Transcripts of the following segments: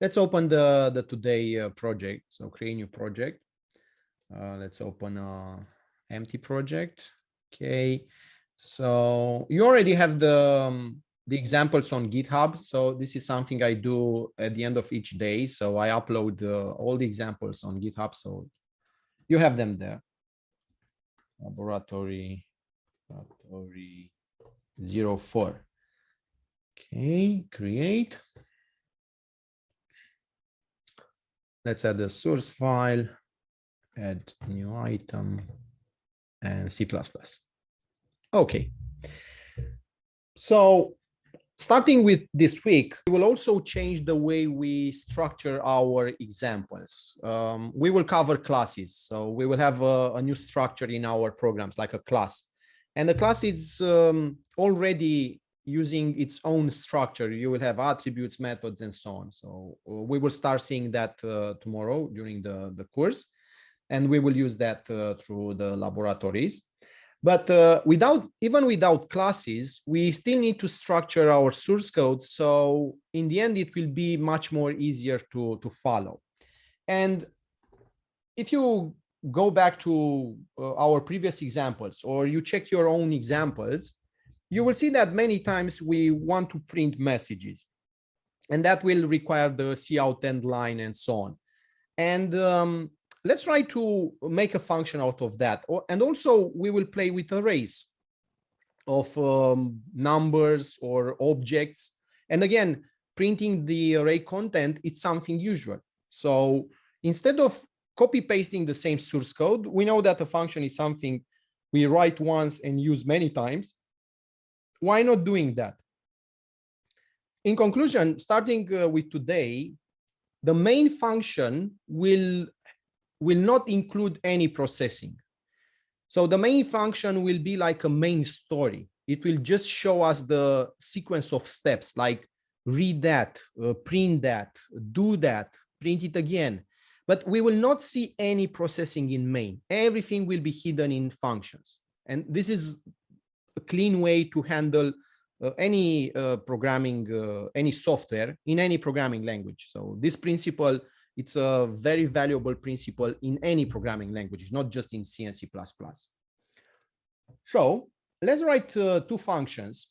Let's open the today project. So create new project. Let's open a empty project. Okay. So you already have the examples on GitHub. So this is something I do at the end of each day. So I upload all the examples on GitHub. So you have them there. Laboratory 04. Okay, create. Let's add the source file, add new item, and C++. Okay. So starting with this week, we will also change the way we structure our examples. We will cover classes. So we will have a new structure in our programs, like a class. And the class is already using its own structure. You will have attributes, methods, and so on. So we will start seeing that tomorrow during the course. And we will use that through the laboratories. But even without classes, we still need to structure our source code. So in the end, it will be much more easier to follow. And if you go back to our previous examples, or you check your own examples, you will see that many times we want to print messages. And that will require the cout end line and so on. And let's try to make a function out of that. And also we will play with arrays of numbers or objects. And again, printing the array content, it's something usual. So instead of copy pasting the same source code, we know that a function is something we write once and use many times. Why not doing that? In conclusion, starting with today, the main function will not include any processing. So the main function will be like a main story. It will just show us the sequence of steps, like read that, print that, do that, print it again. But we will not see any processing in main. Everything will be hidden in functions. And this is a clean way to handle any programming, any software in any programming language. So this principle, it's a very valuable principle in any programming language, not just in C and C++. So let's write two functions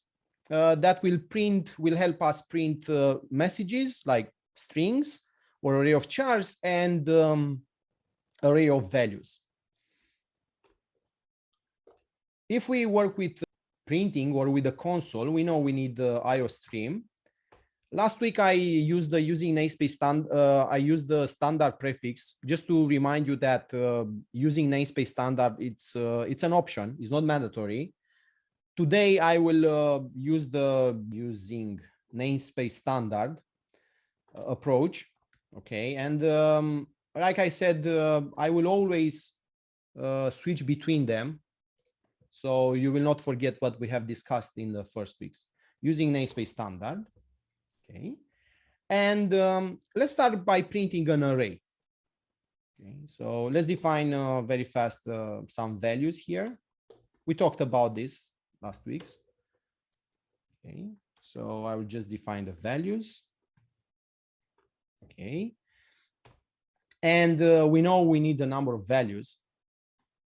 that will help us print messages like strings or array of chars and array of values. If we work with printing or with the console, we know we need the IO stream. Last week, I used the using namespace I used the standard prefix just to remind you that using namespace standard, it's an option. It's not mandatory. Today, I will use the using namespace standard approach. Okay, and like I said, I will always switch between them. So you will not forget what we have discussed in the first weeks using namespace standard. Okay, and let's start by printing an array. Okay, so let's define very fast some values here. We talked about this last week. Okay, so I will just define the values. Okay, and we know we need the number of values.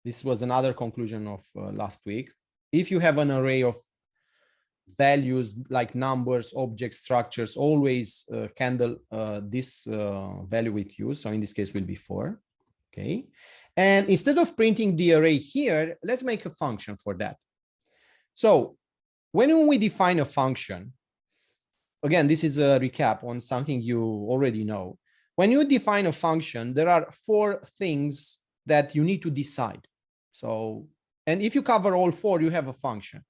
This was another conclusion of last week. If you have an array of values like numbers, objects, structures, always handle this value with you. So in this case will be 4. Okay. And instead of printing the array here, let's make a function for that. So when we define a function, again, this is a recap on something you already know. When you define a function, there are 4 things that you need to decide. So, and if you cover all 4, you have a function.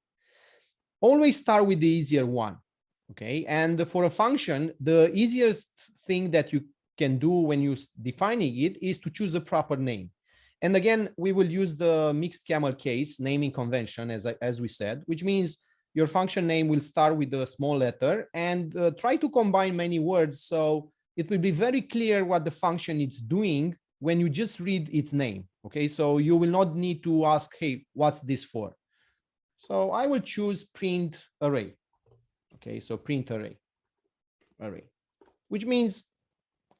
Always start with the easier one, okay? And for a function, the easiest thing that you can do when you're defining it is to choose a proper name. And again, we will use the mixed camel case naming convention, as we said, which means your function name will start with a small letter and try to combine many words. So it will be very clear what the function is doing when you just read its name, okay? So you will not need to ask, hey, what's this for? So I will choose print array. Okay, so print array, which means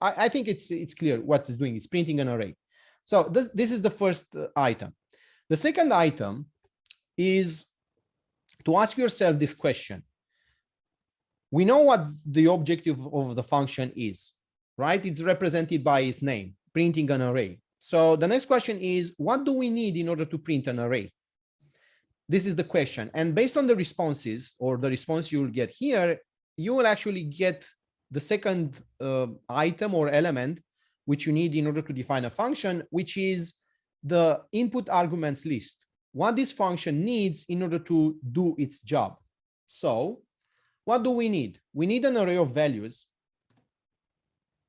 I think it's clear what it's doing. It's printing an array. So this is the first item. The second item is to ask yourself this question. We know what the objective of the function is, right? It's represented by its name, printing an array. So the next question is, what do we need in order to print an array? This is the question. And based on the responses, or the response you will get here, you will actually get the second item or element which you need in order to define a function, which is the input arguments list. What this function needs in order to do its job. So what do we need? We need an array of values.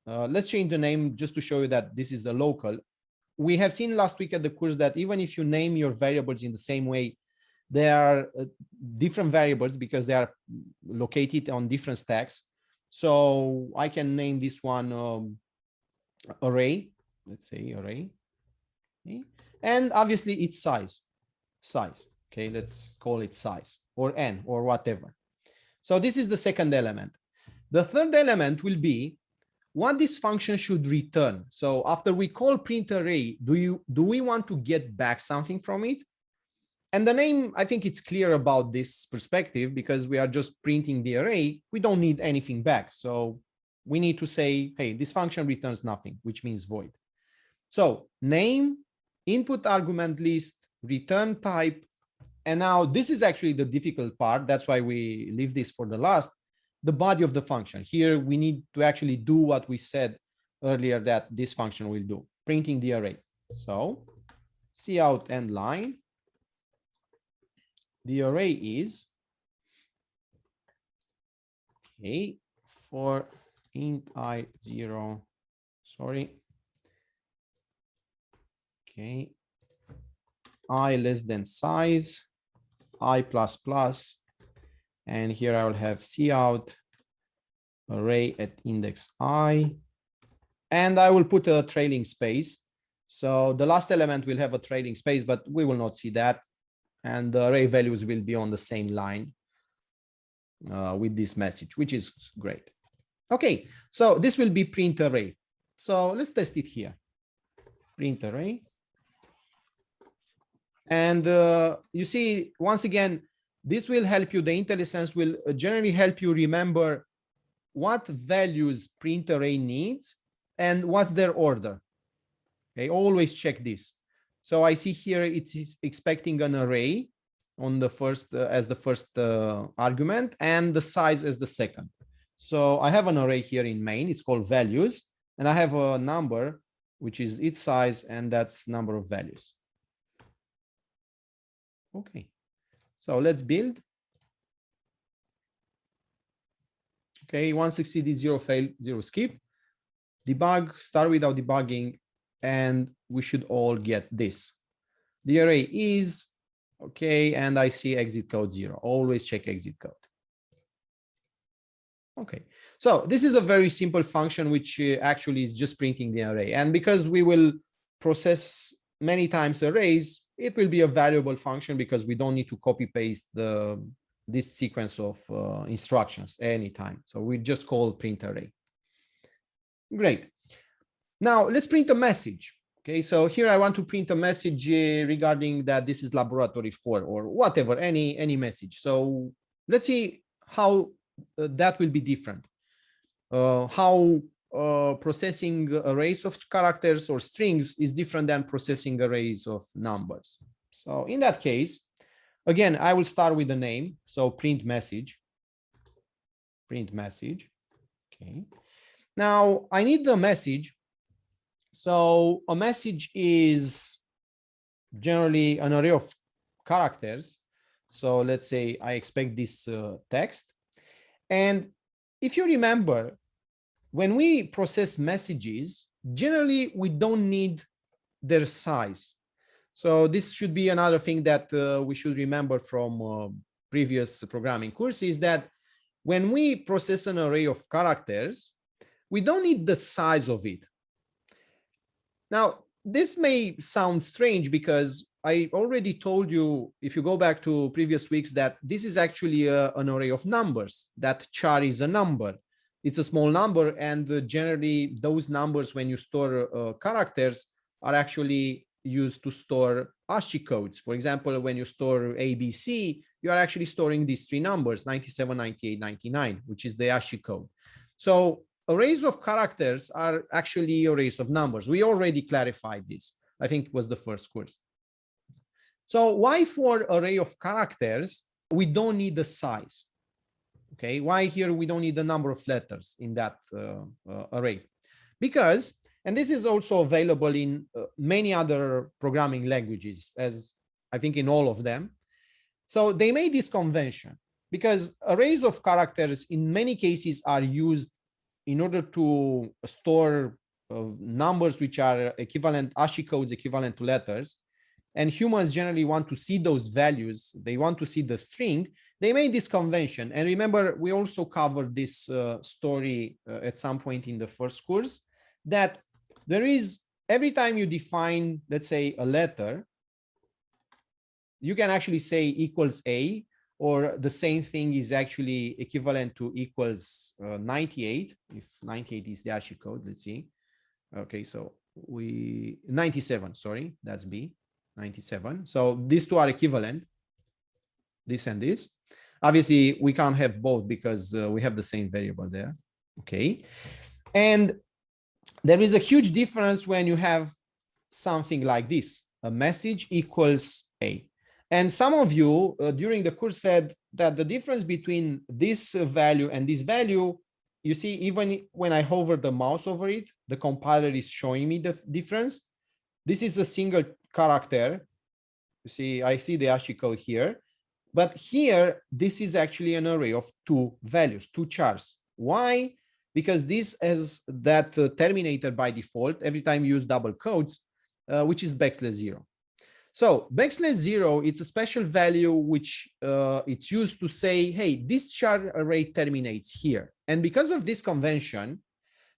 Let's change the name just to show you that this is the local. We have seen last week at the course that even if you name your variables in the same way, they are different variables because they are located on different stacks. So I can name this one array, let's say array, okay. And obviously its size, okay, let's call it size or n or whatever. So this is the second element. The third element will be what this function should return. So after we call print array, do we want to get back something from it? And the name, I think it's clear about this perspective because we are just printing the array. We don't need anything back. So we need to say, hey, this function returns nothing, which means void. So name, input argument list, return type. And now this is actually the difficult part. That's why we leave this for the last, the body of the function. Here we need to actually do what we said earlier that this function will do, printing the array. So cout end line. The array is, okay, for int I0, sorry. Okay, I less than size, I plus plus, and here I will have cout array at index I, and I will put a trailing space. So the last element will have a trailing space, but we will not see that. And the array values will be on the same line with this message, which is great. Okay, so this will be print array. So let's test it here. Print array. And you see, once again, this will help you. The IntelliSense will generally help you remember what values print array needs and what's their order. Okay, always check this. So I see here it is expecting an array on the first as the first argument and the size as the second. So I have an array here in main, it's called values, and I have a number which is its size, and that's number of values. Okay, so let's build. Okay, 1 succeeded, 0 failed, 0 skip. Debug, start without debugging, and we should all get this. The array is, okay, and I see exit code 0. Always check exit code. Okay, so this is a very simple function which actually is just printing the array. And because we will process many times arrays, it will be a valuable function because we don't need to copy paste this sequence of instructions anytime. So we just call print array. Great. Now let's print a message. Okay, so here I want to print a message regarding that this is laboratory 4 or whatever, any message. So let's see how that will be different. How processing arrays of characters or strings is different than processing arrays of numbers. So in that case, again, I will start with the name. So print message. Okay. Now I need the message. So a message is generally an array of characters. So let's say I expect this text. And if you remember, when we process messages, generally we don't need their size. So this should be another thing that we should remember from previous programming courses, that when we process an array of characters, we don't need the size of it. Now, this may sound strange because I already told you, if you go back to previous weeks, that this is actually an array of numbers, that char is a number. it's a small number, and generally those numbers, when you store characters, are actually used to store ASCII codes. For example, when you store ABC, you are actually storing these three numbers, 97, 98, 99, which is the ASCII code. So arrays of characters are actually arrays of numbers. We already clarified this. I think it was the first course. So why for array of characters, we don't need the size? Okay, why here we don't need the number of letters in that array? Because, and this is also available in many other programming languages, as I think in all of them. So they made this convention because arrays of characters in many cases are used in order to store numbers which are equivalent, ASCII codes equivalent to letters. And humans generally want to see those values. They want to see the string. They made this convention. And remember, we also covered this story at some point in the first course, that there is, every time you define, let's say, a letter, you can actually say equals A, or the same thing is actually equivalent to equals 98, if 98 is the ASCII code, let's see. Okay, so 97, sorry, that's B. 97. So these two are equivalent, this and this. Obviously, we can't have both because we have the same variable there. Okay. And there is a huge difference when you have something like this, a message equals A. And some of you during the course said that the difference between this value and this value, you see, even when I hover the mouse over it, the compiler is showing me the difference. This is a single character. You see, I see the ASCII code here, but here, this is actually an array of two values, two chars. Why? Because this has that terminator by default every time you use double quotes, which is \0. So \0, it's a special value which it's used to say, hey, this char array terminates here. And because of this convention,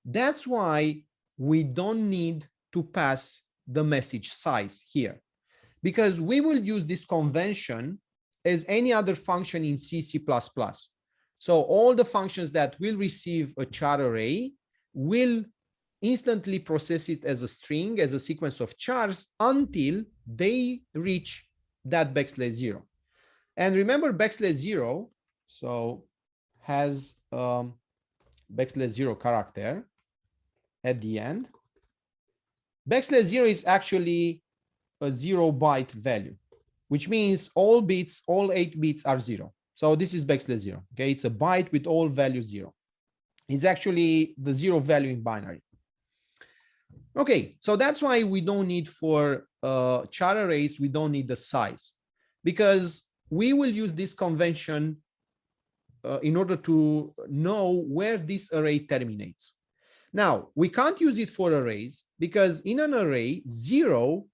that's why we don't need to pass the message size here, because we will use this convention as any other function in C, C++. So all the functions that will receive a char array will instantly process it as a string, as a sequence of chars, until they reach that \0. And remember, \0, so has \0 character at the end. \0 is actually a 0-byte value, which means all bits, all 8 bits are 0. So this is \0. Okay, it's a byte with all values 0. It's actually the 0 value in binary. Okay, so that's why we don't need for char arrays, we don't need the size, because we will use this convention in order to know where this array terminates. Now, we can't use it for arrays because in an array, 0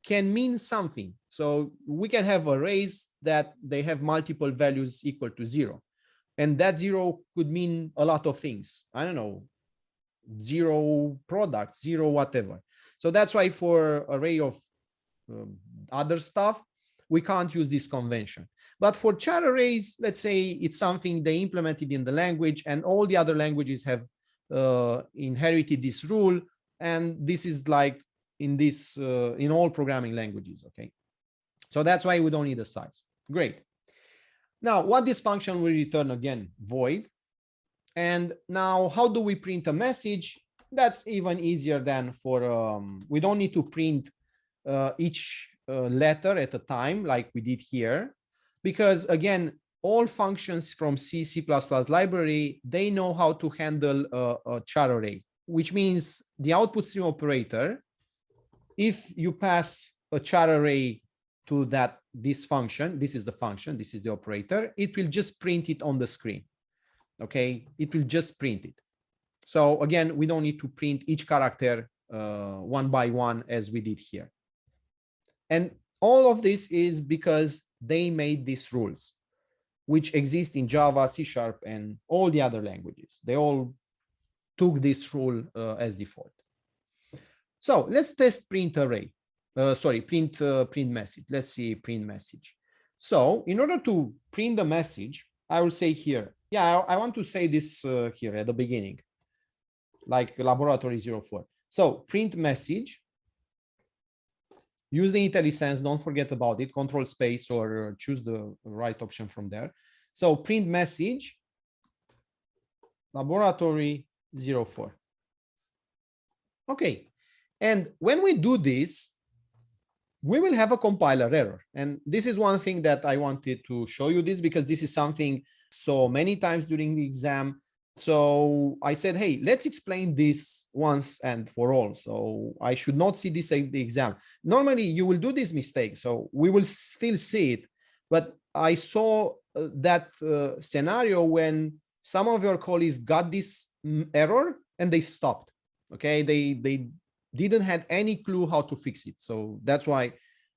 can mean something. So we can have arrays that they have multiple values equal to 0. And that 0 could mean a lot of things. I don't know, 0 product, 0 whatever. So that's why for array of other stuff, we can't use this convention. But for char arrays, let's say it's something they implemented in the language and all the other languages have inherited this rule, and this is like in this in all programming languages. Okay, so that's why we don't need a size. Great. Now, what this function will return again? Void. And now, how do we print a message? That's even easier than for we don't need to print each letter at a time like we did here, because again, all functions from C, C++ library, they know how to handle a char array, which means the output stream operator, if you pass a char array to this function, this is the function, this is the operator, it will just print it on the screen. Okay, it will just print it. So again, we don't need to print each character one by one as we did here. And all of this is because they made these rules, which exist in Java, C#, and all the other languages. They all took this rule as default. So let's test print array. Print message. Let's see print message. So in order to print the message, I will say here Yeah, I want to say this here at the beginning, like laboratory 04. So print message, use the IntelliSense, don't forget about it, control space or choose the right option from there. So print message, laboratory 04. Okay, and when we do this, we will have a compiler error. And this is one thing that I wanted to show you this because this is something so many times during the exam. So I said, hey, let's explain this once and for all. So I should not see this at the exam. Normally you will do this mistake. So we will still see it. But I saw that scenario when some of your colleagues got this error and they stopped. Okay, they didn't have any clue how to fix it. So that's why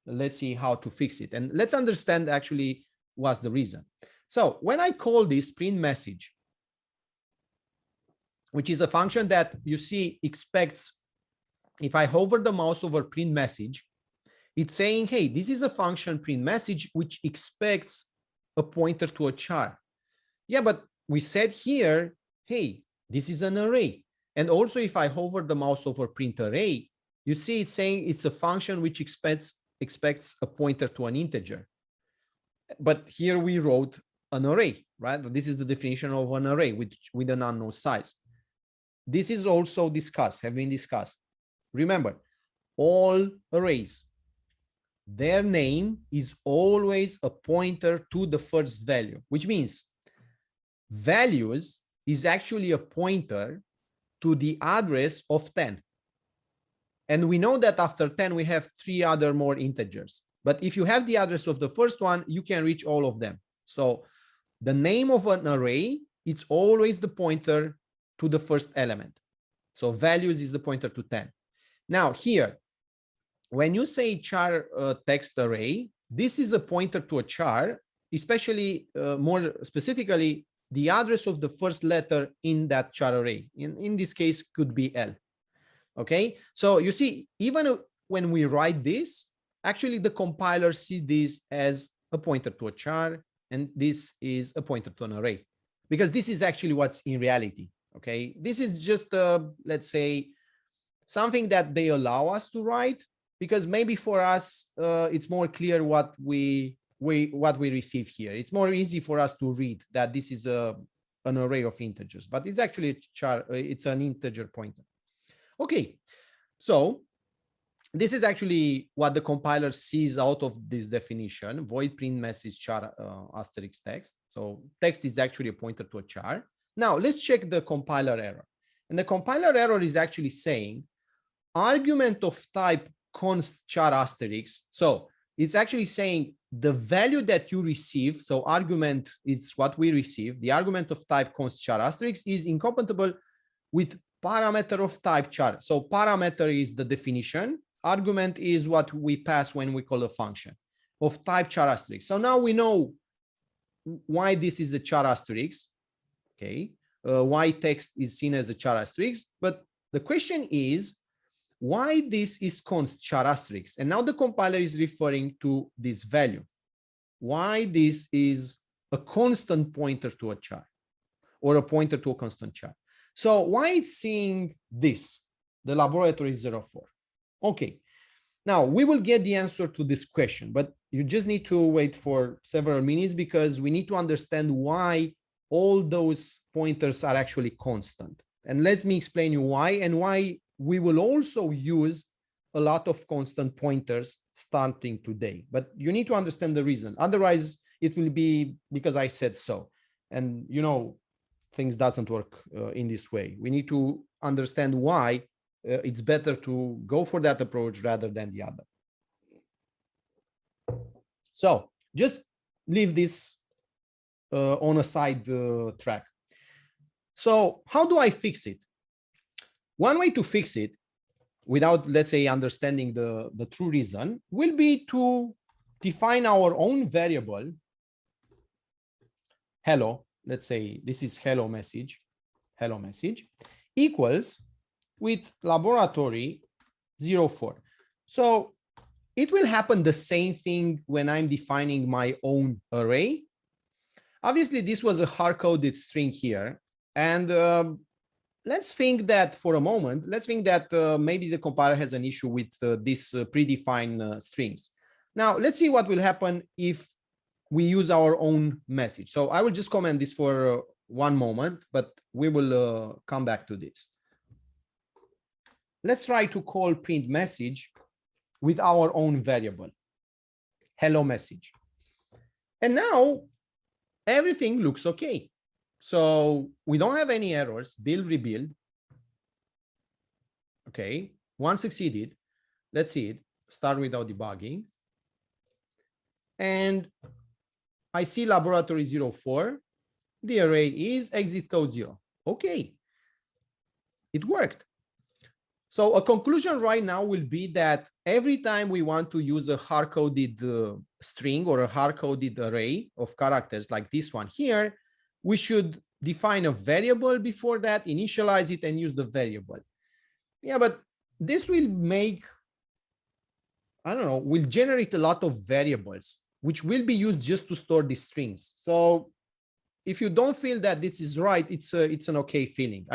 let's see how to fix it. And let's understand actually what's the reason. So when I call this print message, which is a function that you see expects, if I hover the mouse over print message, it's saying, hey, this is a function print message, which expects a pointer to a char. Yeah, but we said here, hey, this is an array. And also, if I hover the mouse over print array, you see it's saying it's a function which expects a pointer to an integer. But here we wrote an array, right? This is the definition of an array with an unknown size. This is also discussed, have been discussed. Remember, all arrays, their name is always a pointer to the first value, which means values is actually a pointer to the address of 10. And we know that after 10, we have 3 other more integers. But if you have the address of the first one, you can reach all of them. So the name of an array, it's always the pointer to the first element. So values is the pointer to 10. Now here, when you say char text array, this is a pointer to a char, especially more specifically, the address of the first letter in that char array. In this case, could be L. Okay, so you see, even when we write this, actually the compiler sees this as a pointer to a char, and this is a pointer to an array, because this is actually what's in reality. Okay, this is just, let's say, something that they allow us to write, because maybe for us, it's more clear what we receive here. It's more easy for us to read that this is an array of integers, but it's actually a char, it's an integer pointer. Okay, so this is actually what the compiler sees out of this definition, void print message char asterisk text. So text is actually a pointer to a char. Now let's check the compiler error. And the compiler error is actually saying argument of type const char asterisk. So it's actually saying the value that you receive, so argument is what we receive, the argument of type const char asterisk is incompatible with parameter of type char. So parameter is the definition, argument is what we pass when we call a function of type char asterisk. So now we know why this is a char asterisk, okay, why text is seen as a char asterisk, but the question is, why this is const char asterisk? And now the compiler is referring to this value. Why this is a constant pointer to a char or a pointer to a constant char. So why it's seeing this, the laboratory 04? Okay, now we will get the answer to this question, but you just need to wait for several minutes because we need to understand why all those pointers are actually constant. And let me explain you why, and why we will also use a lot of constant pointers starting today. But you need to understand the reason. Otherwise, it will be because I said so. And you know, things doesn't work in this way. We need to understand why it's better to go for that approach rather than the other. So just leave this on a side track. So how do I fix it? One way to fix it without, let's say, understanding the true reason will be to define our own variable, hello, let's say this is hello message, equals with laboratory 04. So it will happen the same thing when I'm defining my own array. Obviously, this was a hard-coded string here. And let's think that for a moment, let's think that maybe the compiler has an issue with these predefined strings. Now, let's see what will happen if we use our own message. So I will just comment this for one moment, but we will come back to this. Let's try to call print message with our own variable, hello message. And now everything looks okay. So we don't have any errors, build, rebuild. Okay, one succeeded. Let's see it, start without debugging. And I see laboratory 04, the array is exit code 0. Okay, it worked. So a conclusion right now will be that every time we want to use a hard-coded string or a hard-coded array of characters like this one here, we should define a variable before that, initialize it, and use the variable. Yeah, but this will make, I don't know, will generate a lot of variables, which will be used just to store these strings. So if you don't feel that this is right, it's an okay feeling.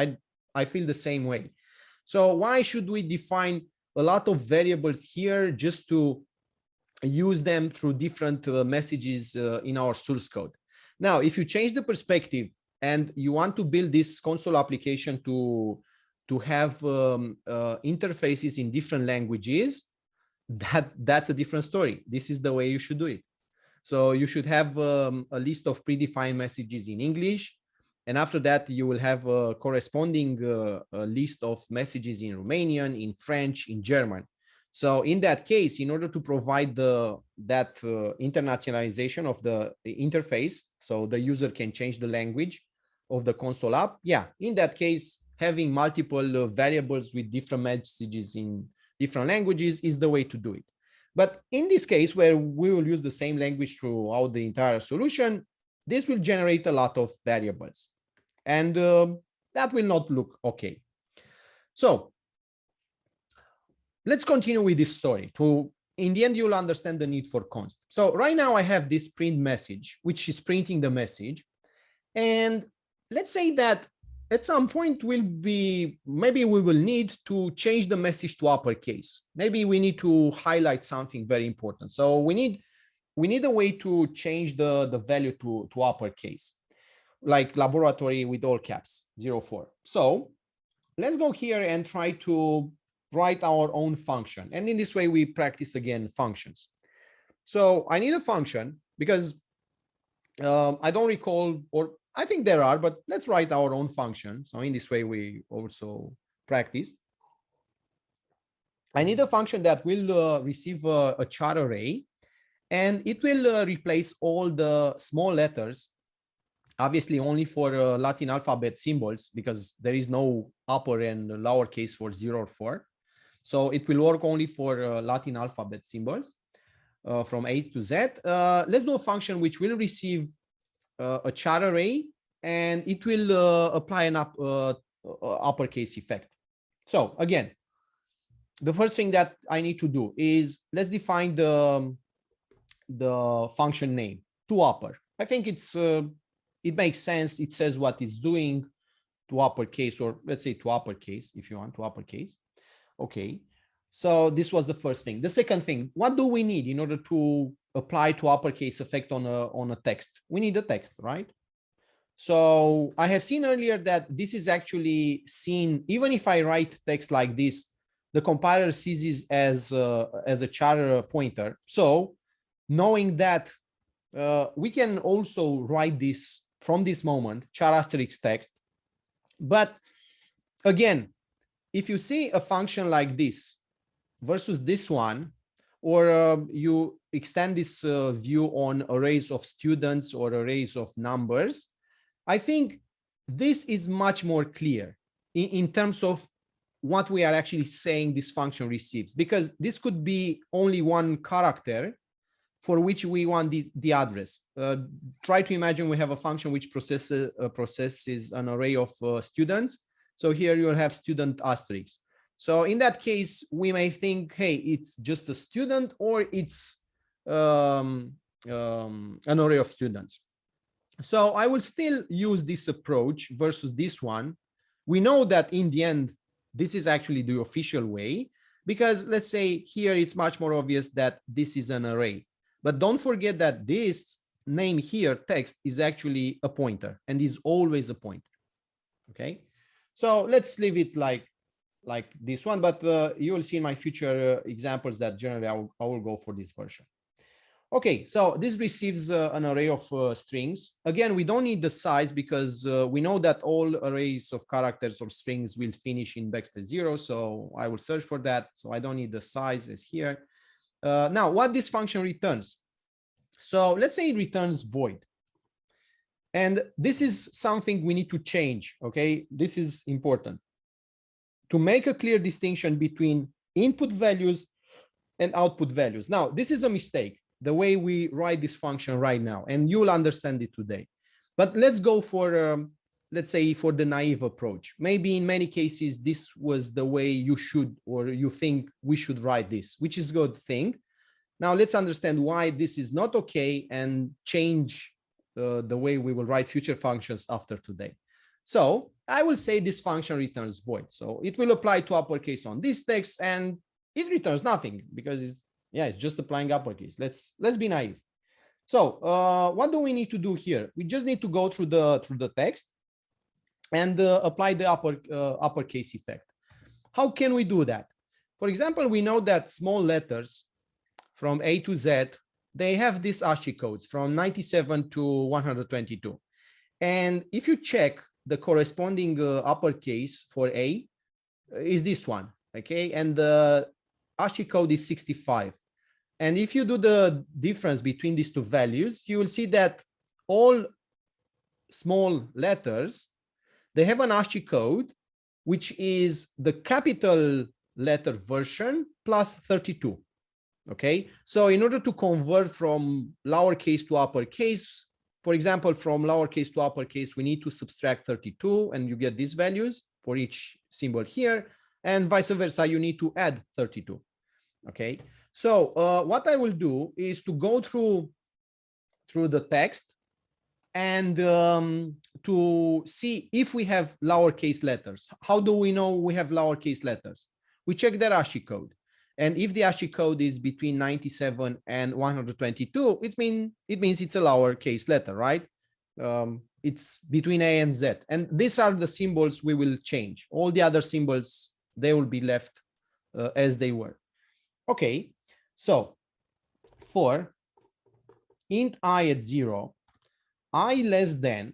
I feel the same way. So why should we define a lot of variables here just to use them through different messages in our source code? Now, if you change the perspective and you want to build this console application to have interfaces in different languages, that's a different story. This is the way you should do it. So you should have a list of predefined messages in English. And after that, you will have a corresponding list of messages in Romanian, in French, in German. So in that case, in order to provide that internationalization of the interface, so the user can change the language of the console app, yeah, in that case, having multiple variables with different messages in different languages is the way to do it. But in this case, where we will use the same language throughout the entire solution, this will generate a lot of variables. And that will not look okay. So let's continue with this story. In the end, you'll understand the need for const. So right now I have this print message, which is printing the message. And let's say that at some point maybe we will need to change the message to uppercase. Maybe we need to highlight something very important. So we need a way to change the value to uppercase, like laboratory with all caps, 04. So let's go here and try to write our own function. And in this way, we practice again functions. So I need a function because I don't recall, or I think there are, but let's write our own function. So in this way, we also practice. I need a function that will receive a char array, and it will replace all the small letters, obviously only for Latin alphabet symbols, because there is no upper and lowercase for 0 or 4. So it will work only for Latin alphabet symbols from A to Z. Let's do a function which will receive a char array, and it will apply an uppercase effect. So again, the first thing that I need to do is let's define the function name, toUpper. I think it makes sense. It says what it's doing, to uppercase, or let's say to uppercase if you want, to uppercase. Okay, so this was the first thing. The second thing, what do we need in order to apply to uppercase effect on a text? We need a text, right? So I have seen earlier that this is actually seen, even if I write text like this, the compiler sees this as a char pointer. So knowing that, we can also write this from this moment, char asterisk text. But again, if you see a function like this versus this one, or you extend this view on arrays of students or arrays of numbers, I think this is much more clear in terms of what we are actually saying this function receives, because this could be only one character for which we want the address. Try to imagine we have a function which processes an array of students. So here you'll have student asterisk. So in that case, we may think, hey, it's just a student, or it's an array of students. So I will still use this approach versus this one. We know that in the end, this is actually the official way, because let's say here it's much more obvious that this is an array. But don't forget that this name here, text, is actually a pointer and is always a pointer. Okay, so let's leave it like this one, but you will see in my future examples that generally I will go for this version. Okay, so this receives an array of strings. Again, we don't need the size because we know that all arrays of characters or strings will finish in \0. So I will search for that. So I don't need the size as here. Now, what this function returns? So let's say it returns void. And this is something we need to change. Okay, this is important to make a clear distinction between input values and output values. Now, this is a mistake, the way we write this function right now, and you'll understand it today. But let's go for, let's say, for the naive approach. Maybe in many cases, this was the way you should, or you think we should write this, which is a good thing. Now, let's understand why this is not okay and change the way we will write future functions after today. So I will say this function returns void. So it will apply to uppercase on this text, and it returns nothing because it's just applying uppercase. Let's be naive. So what do we need to do here? We just need to go through the text and apply the uppercase effect. How can we do that? For example, we know that small letters from A to Z, they have these ASCII codes from 97 to 122. And if you check the corresponding uppercase for A is this one, okay? And the ASCII code is 65. And if you do the difference between these two values, you will see that all small letters, they have an ASCII code, which is the capital letter version plus 32. Okay, so in order to convert from lowercase to uppercase, for example, from lowercase to uppercase, we need to subtract 32 and you get these values for each symbol here, and vice versa, you need to add 32. Okay, so what I will do is to go through the text and to see if we have lowercase letters. How do we know we have lowercase letters? We check their ASCII code. And if the ASCII code is between 97 and 122, it means it's a lowercase letter, right? It's between A and Z. And these are the symbols we will change. All the other symbols, they will be left as they were. Okay, so for int I at 0, I less than,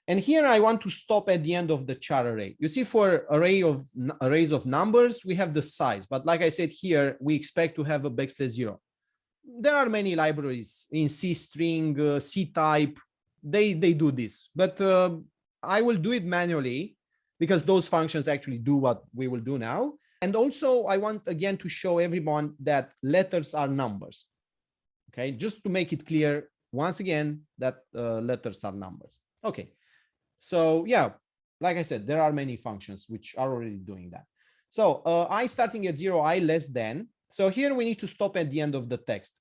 and here I want to stop at the end of the char array. You see, for arrays of numbers, we have the size, but like I said here, we expect to have a \0. There are many libraries in C string, C type, they do this, but I will do it manually because those functions actually do what we will do now. And also I want again to show everyone that letters are numbers. Okay, just to make it clear once again that letters are numbers. Okay. So yeah, like I said, there are many functions which are already doing that. So I starting at 0, I less than. So here we need to stop at the end of the text.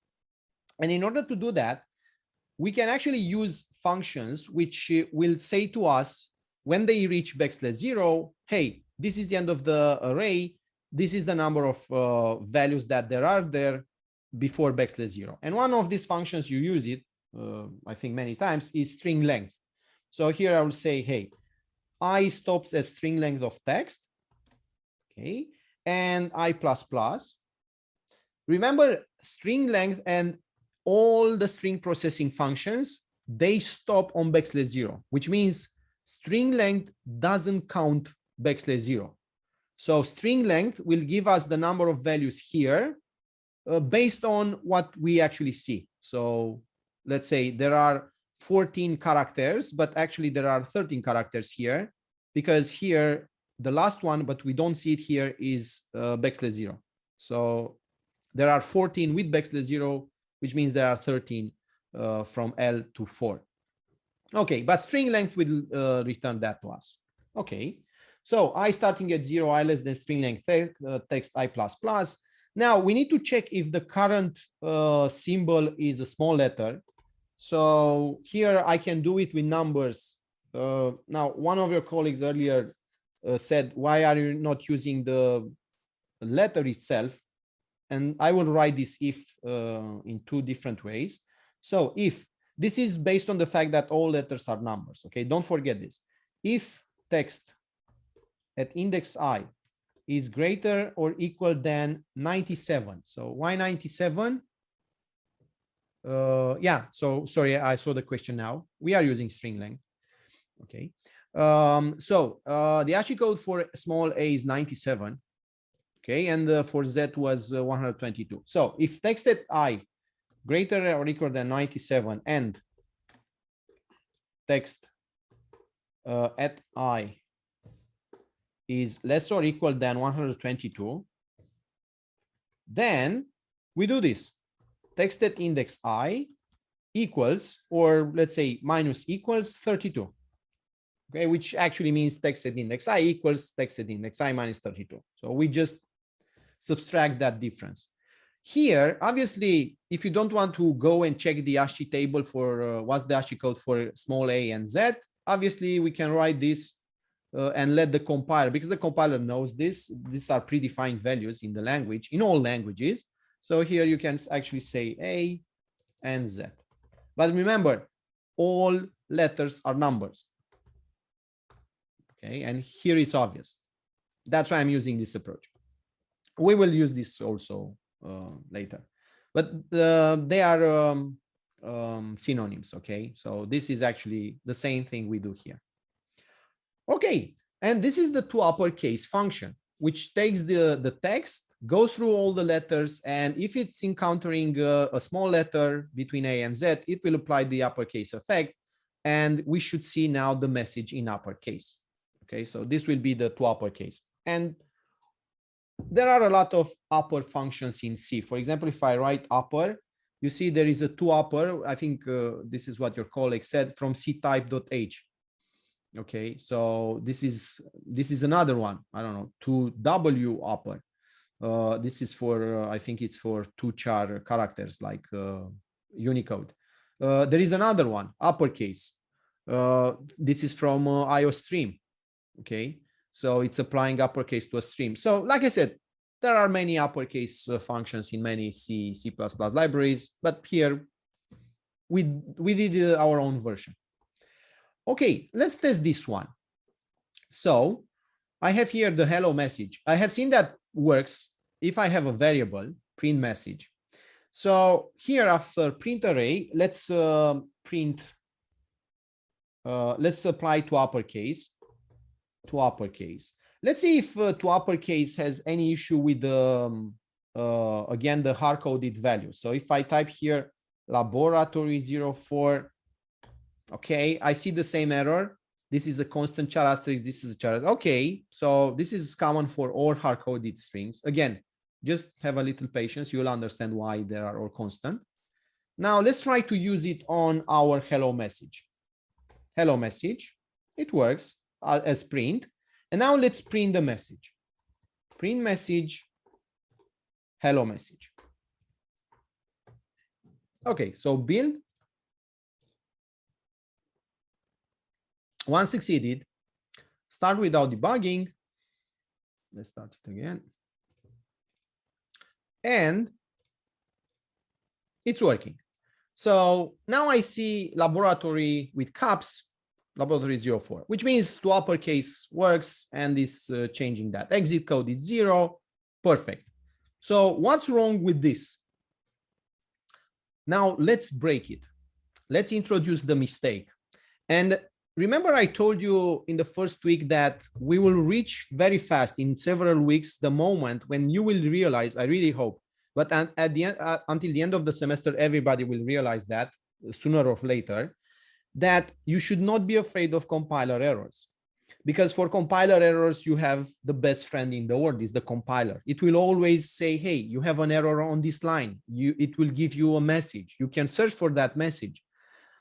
And in order to do that, we can actually use functions which will say to us when they reach \0, hey, this is the end of the array. This is the number of values that there are there before \0. And one of these functions, you use it, I think many times, is string length. So here I will say, hey, I stops at string length of text, okay, and I++. Remember, string length and all the string processing functions, they stop on \0, which means string length doesn't count \0. So string length will give us the number of values here based on what we actually see. So let's say there are 14 characters, but actually there are 13 characters here, because here the last one, but we don't see it here, is \0. So there are 14 with \0, which means there are 13 from L to 4. Okay, but string length will return that to us. Okay, so I starting at 0, I less than string length text I++. Now we need to check if the current symbol is a small letter. So here I can do it with numbers. Now, one of your colleagues earlier said, why are you not using the letter itself? And I will write this if in two different ways. So if this is based on the fact that all letters are numbers, okay, don't forget this. If text at index I is greater or equal than 97. So why 97? Yeah, so sorry, I saw the question now. We are using string length. Okay. The ASCII code for small a is 97. Okay, and for Z was 122. So if text at I greater or equal than 97 and text at I is less or equal than 122, then we do this. Text at index I equals, or let's say minus equals 32. Okay, which actually means text at index I equals text at index I minus 32. So we just subtract that difference. Here, obviously, if you don't want to go and check the ASCII table for what's the ASCII code for small a and Z, obviously we can write this and let the compiler, because the compiler knows this, these are predefined values in the language, in all languages. So here you can actually say A and Z. But remember, all letters are numbers. Okay, and here is obvious. That's why I'm using this approach. We will use this also later, but they are synonyms. Okay, so this is actually the same thing we do here. Okay, and this is the toUpperCase function, which takes the text, goes through all the letters, and if it's encountering a small letter between A and Z, it will apply the uppercase effect, and we should see now the message in uppercase. Okay, so this will be the toUpperCase. And there are a lot of upper functions in C. For example, if I write upper, you see there is a toUpper. I think this is what your colleague said, from ctype.h. Okay, so this is another one. I don't know, toWupper. This is for I think it's for two char characters like Unicode. There is another one, uppercase. This is from IOStream. Okay, so it's applying uppercase to a stream. So like I said, there are many uppercase functions in many C++ libraries, but here we did our own version. Okay, let's test this one. So I have here the hello message. I have seen that works if I have a variable print message. So here after print array, let's let's apply toUpperCase. Let's see if toUpperCase has any issue with the again the hard-coded value. So if I type here laboratory 04, okay, I see the same error. This is a constant char asterisk, this is a char. Okay, so this is common for all hard-coded strings. Again, just have a little patience, you'll understand why they are all constant. Now let's try to use it on our hello message. Hello message, it works as print. And now let's print the message. Print message, hello message. Okay, so build. Once succeeded, start without debugging. Let's start it again. And it's working. So now I see laboratory with caps, laboratory 04, which means toUpperCase works and is changing that. Exit code is 0. Perfect. So what's wrong with this? Now let's break it. Let's introduce the mistake. And remember, I told you in the first week that we will reach very fast in several weeks the moment when you will realize, I really hope, but at the end, until the end of the semester, everybody will realize that sooner or later, that you should not be afraid of compiler errors. Because for compiler errors, you have the best friend in the world, is the compiler. It will always say, hey, you have an error on this line. It will give you a message. You can search for that message.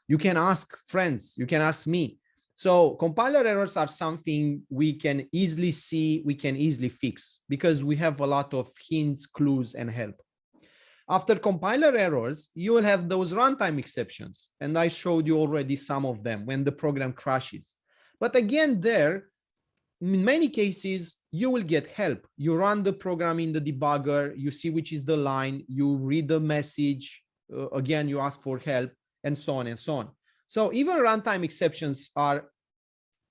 You can ask friends, you can ask me. So compiler errors are something we can easily see, we can easily fix, because we have a lot of hints, clues, and help. After compiler errors, you will have those runtime exceptions. And I showed you already some of them when the program crashes. But again, there, in many cases, you will get help. You run the program in the debugger, you see which is the line, you read the message, again, you ask for help, and so on and so on. So even runtime exceptions are,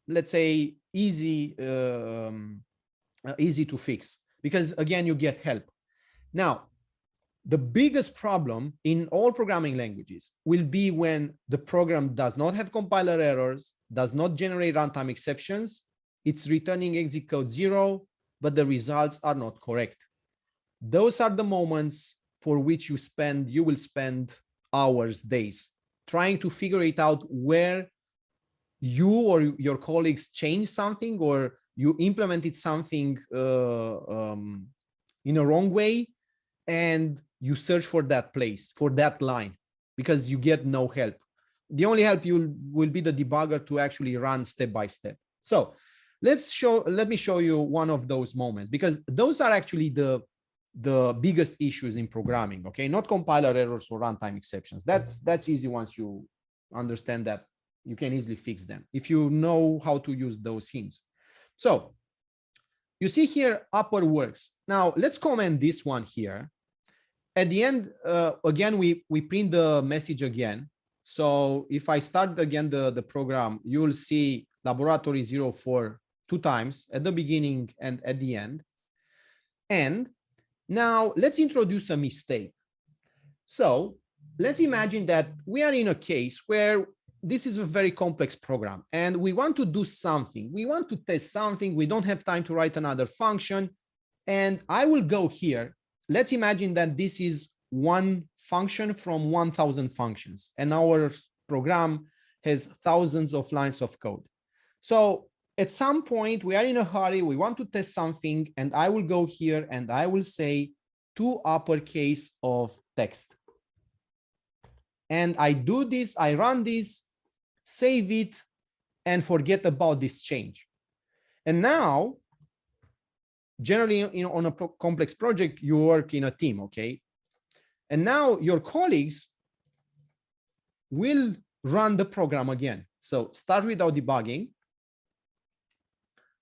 let's say, easy to fix, because again, you get help. Now, the biggest problem in all programming languages will be when the program does not have compiler errors, does not generate runtime exceptions, it's returning exit code 0, but the results are not correct. Those are the moments for which you will spend hours, days, trying to figure it out where you or your colleagues changed something, or you implemented something in a wrong way, and you search for that place, for that line, because you get no help. The only help will be the debugger to actually run step by step. So let me show you one of those moments, because those are actually the biggest issues in programming. Okay, not compiler errors or runtime exceptions. That's easy. Once you understand that, you can easily fix them if you know how to use those hints. So you see here, upper works. Now let's comment this one here. At the end, again, we print the message again. So if I start again the program, you will see laboratory 04 2 times, at the beginning and at the end. And now let's introduce a mistake. So let's imagine that we are in a case where this is a very complex program and we want to do something. We want to test something. We don't have time to write another function. And I will go here. Let's imagine that this is one function from 1,000 functions, and our program has thousands of lines of code. So at some point we are in a hurry, we want to test something, and I will go here and I will say toUpperCase of text. And I do this, I run this, save it, and forget about this change. And now, generally, on a complex project, you work in a team, okay? And now your colleagues will run the program again. So start without debugging.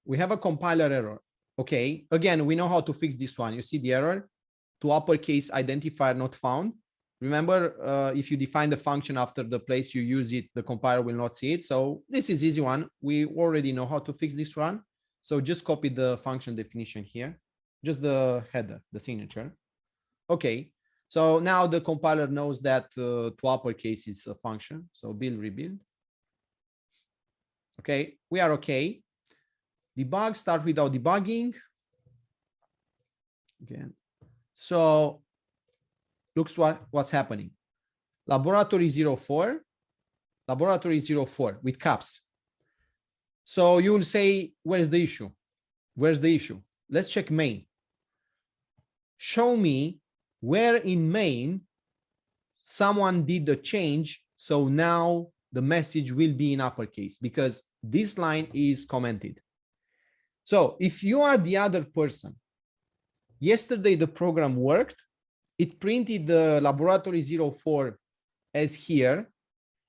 We have a compiler error. Okay, again, we know how to fix this one. You see the error, toUpperCase identifier not found. Remember, if you define the function after the place you use it, the compiler will not see it. So this is easy one. We already know how to fix this one. So just copy the function definition here, just the header, the signature. Okay, so now the compiler knows that toUpperCase is a function. So build, rebuild. Okay, we are okay. Debug, start without debugging. Again, so looks what's happening. Laboratory 04 with caps. So you will say, where's the issue? Where's the issue? Let's check main. Show me where in main someone did the change. So now the message will be in uppercase because this line is commented. So if you are the other person, yesterday the program worked, it printed the laboratory 04 as here,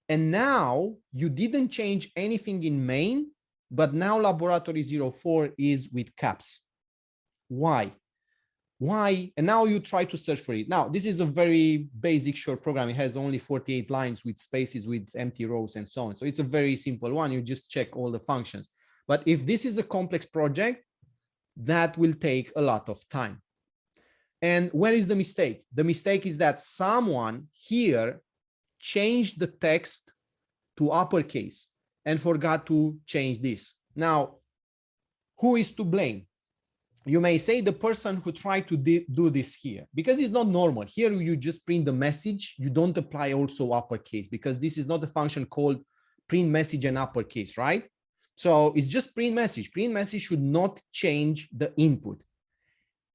and now you didn't change anything in main, but now laboratory 04 is with caps. Why? Why? And now you try to search for it. Now, this is a very basic short program. It has only 48 lines with spaces, with empty rows and so on. So it's a very simple one. You just check all the functions. But if this is a complex project, that will take a lot of time. And where is the mistake? The mistake is that someone here changed the text to uppercase and forgot to change this. Now, who is to blame? You may say the person who tried to do this here, because it's not normal. Here you just print the message. You don't apply also uppercase because this is not a function called print message and uppercase, right? So it's just print message. Print message should not change the input.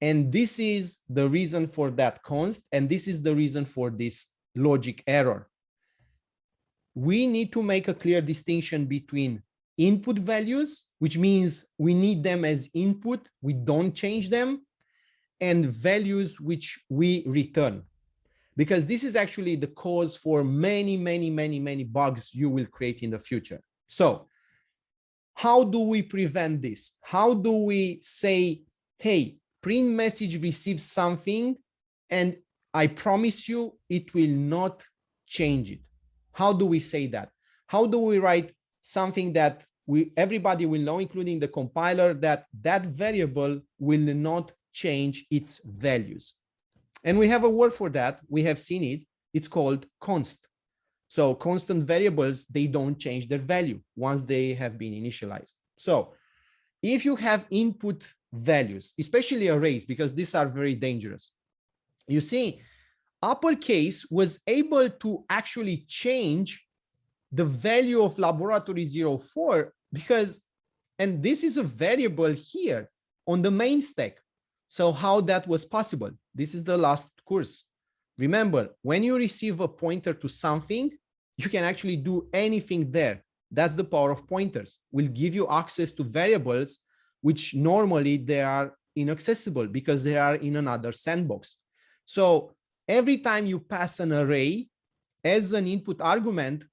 And this is the reason for that const, and this is the reason for this logic error. We need to make a clear distinction between input values, which means we need them as input, we don't change them, and values which we return. because this is actually the cause for many bugs you will create in the future. So how do we prevent this? How do we say, hey, print message receives something and I promise you it will not change it? How do we say that? How do we write something that everybody will know, including the compiler, that that variable will not change its values? And we have a word for that. We have seen it. It's called const. So constant variables, they don't change their value once they have been initialized. So if you have input values, especially arrays, because these are very dangerous, you see, uppercase was able to actually change the value of laboratory 04 because, and this is a variable here on the main stack. So how that was possible? This is the last course. Remember, when you receive a pointer to something, you can actually do anything there. That's the power of pointers. Will give you access to variables which normally they are inaccessible because they are in another sandbox. So every time you pass an array as an input argument,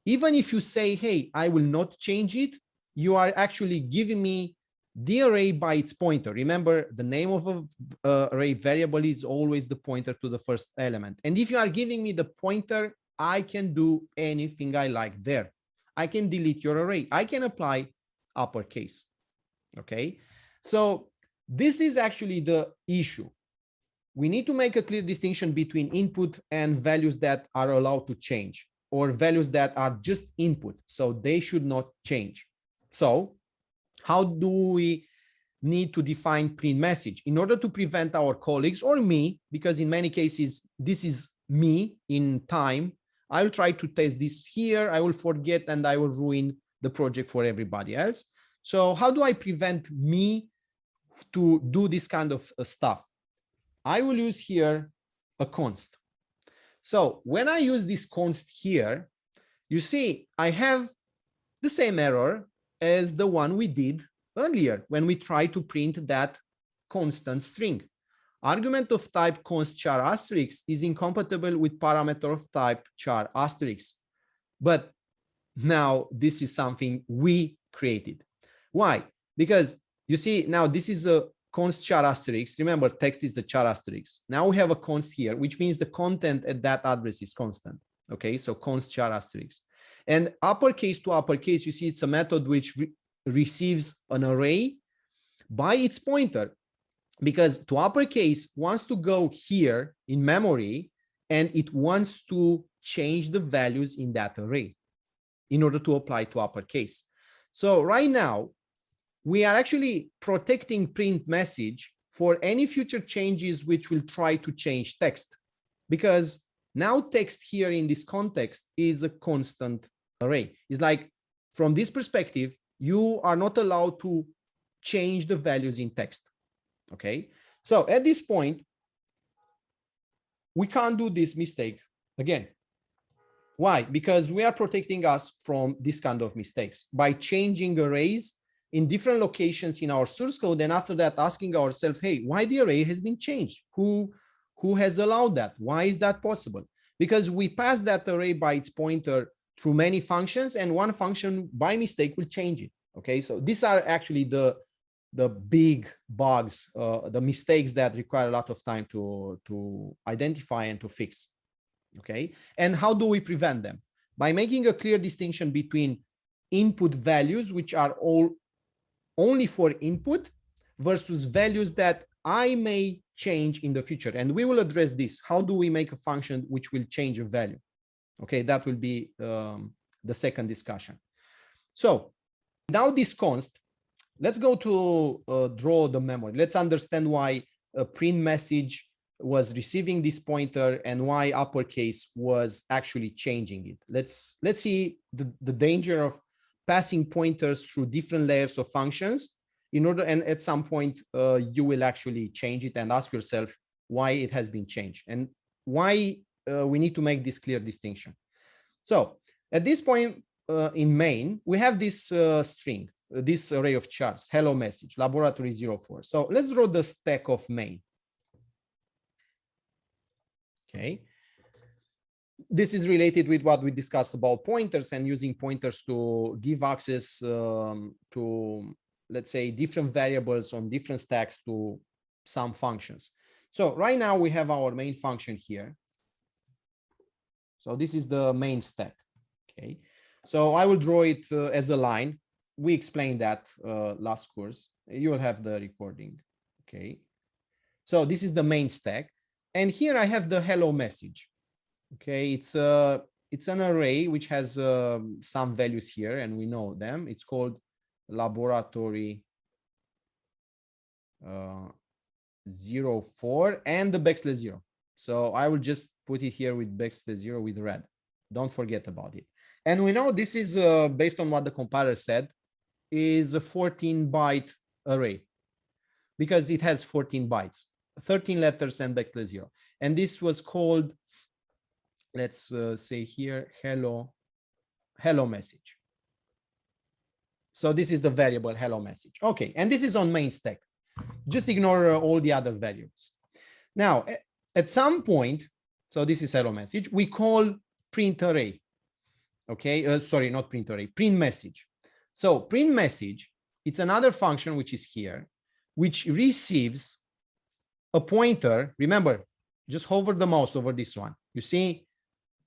even if you say, hey, I will not change it, you are actually giving me the array by its pointer. Remember, the name of an array variable is always the pointer to the first element. And if you are giving me the pointer, I can do anything I like there. I can delete your array. I can apply uppercase. Okay, so this is actually the issue. We need to make a clear distinction between input and values that are allowed to change, or values that are just input, so they should not change. So how do we need to define print message in order to prevent our colleagues or me, because in many cases this is me in time, I'll try to test this here, I will forget and I will ruin the project for everybody else. So how do I prevent me to do this kind of stuff? I will use here a const. So when I use this const here, you see I have the same error as the one we did earlier when we tried to print that constant string. Argument of type const char asterisk is incompatible with parameter of type char asterisk. But now this is something we created. Why? Because you see now this is a const char asterisk. Remember, text is the char asterisk. Now we have a const here, which means the content at that address is constant. Okay, so const char asterisk. And uppercase to uppercase, you see it's a method which receives an array by its pointer, because to uppercase wants to go here in memory and it wants to change the values in that array in order to apply to uppercase. So right now, we are actually protecting print message for any future changes which will try to change text, because now text here in this context is a constant array. It's like, from this perspective, you are not allowed to change the values in text. Okay, so at this point, we can't do this mistake again. Why? Because we are protecting us from this kind of mistakes by changing arrays in different locations in our source code, and after that asking ourselves, hey, why the array has been changed? Who has allowed that? Why is that possible? Because we pass that array by its pointer through many functions, and one function by mistake will change it. Okay, so these are actually the big bugs, the mistakes that require a lot of time to identify and to fix. Okay, and how do we prevent them? By making a clear distinction between input values, which are all only for input, versus values that I may change in the future. And we will address this. How do we make a function which will change a value? Okay, that will be the second discussion. So now this const, let's go to draw the memory. Let's understand why a print message was receiving this pointer and why uppercase was actually changing it. Let's see the danger of passing pointers through different layers of functions in order, and at some point you will actually change it and ask yourself why it has been changed and why we need to make this clear distinction. So at this point in main, we have this string, this array of chars, hello message, laboratory 04. So let's draw the stack of main. Okay, This is related with what we discussed about pointers and using pointers to give access to, let's say, different variables on different stacks to some functions. So right now we have our main function here. So this is the main stack. Okay. So I will draw it as a line. We explained that last course. You will have the recording. Okay. So this is the main stack. And here I have the hello message. Okay, it's an array which has some values here, and we know them. It's called laboratory 04 and the \0. So I will just put it here with \0 with red. Don't forget about it. And we know this is based on what the compiler said, is a 14-byte array because it has 14 bytes, 13 letters and \0. And this was called, let's say here, hello message. So this is the variable hello message. Okay, and this is on main stack. Just ignore all the other values. Now, at some point, so this is hello message, we call print array. Okay, sorry, not print array, print message. So print message, it's another function which is here, which receives a pointer. Remember, just hover the mouse over this one. You see,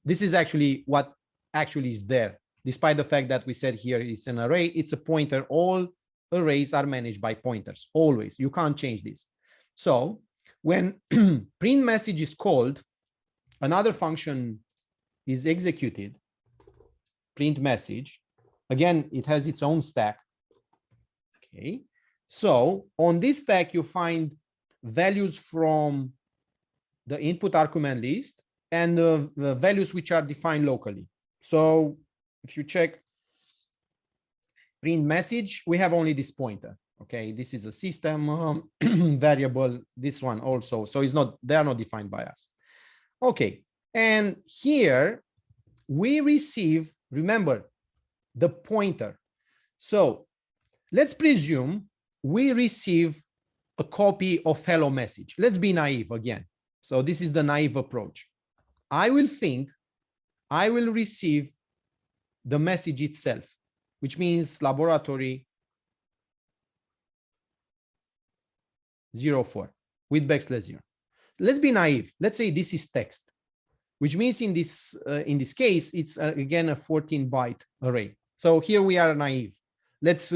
this is actually what actually is there. Despite the fact that we said here it's an array, it's a pointer. All arrays are managed by pointers, always. You can't change this. So when print message is called, another function is executed, print message. Again, it has its own stack. Okay. So on this stack, you find values from the input argument list and the values which are defined locally. So if you check print message, we have only this pointer. Okay, this is a system variable, this one also. So it's not, they are not defined by us. Okay, and here we receive, remember, the pointer. So let's presume we receive a copy of hello message. Let's be naive again. So this is the naive approach. I will think I will receive the message itself, which means laboratory 04 with \0. Let's be naive. Let's say this is text, which means in this case, it's again a 14-byte array. So here we are naive. Let's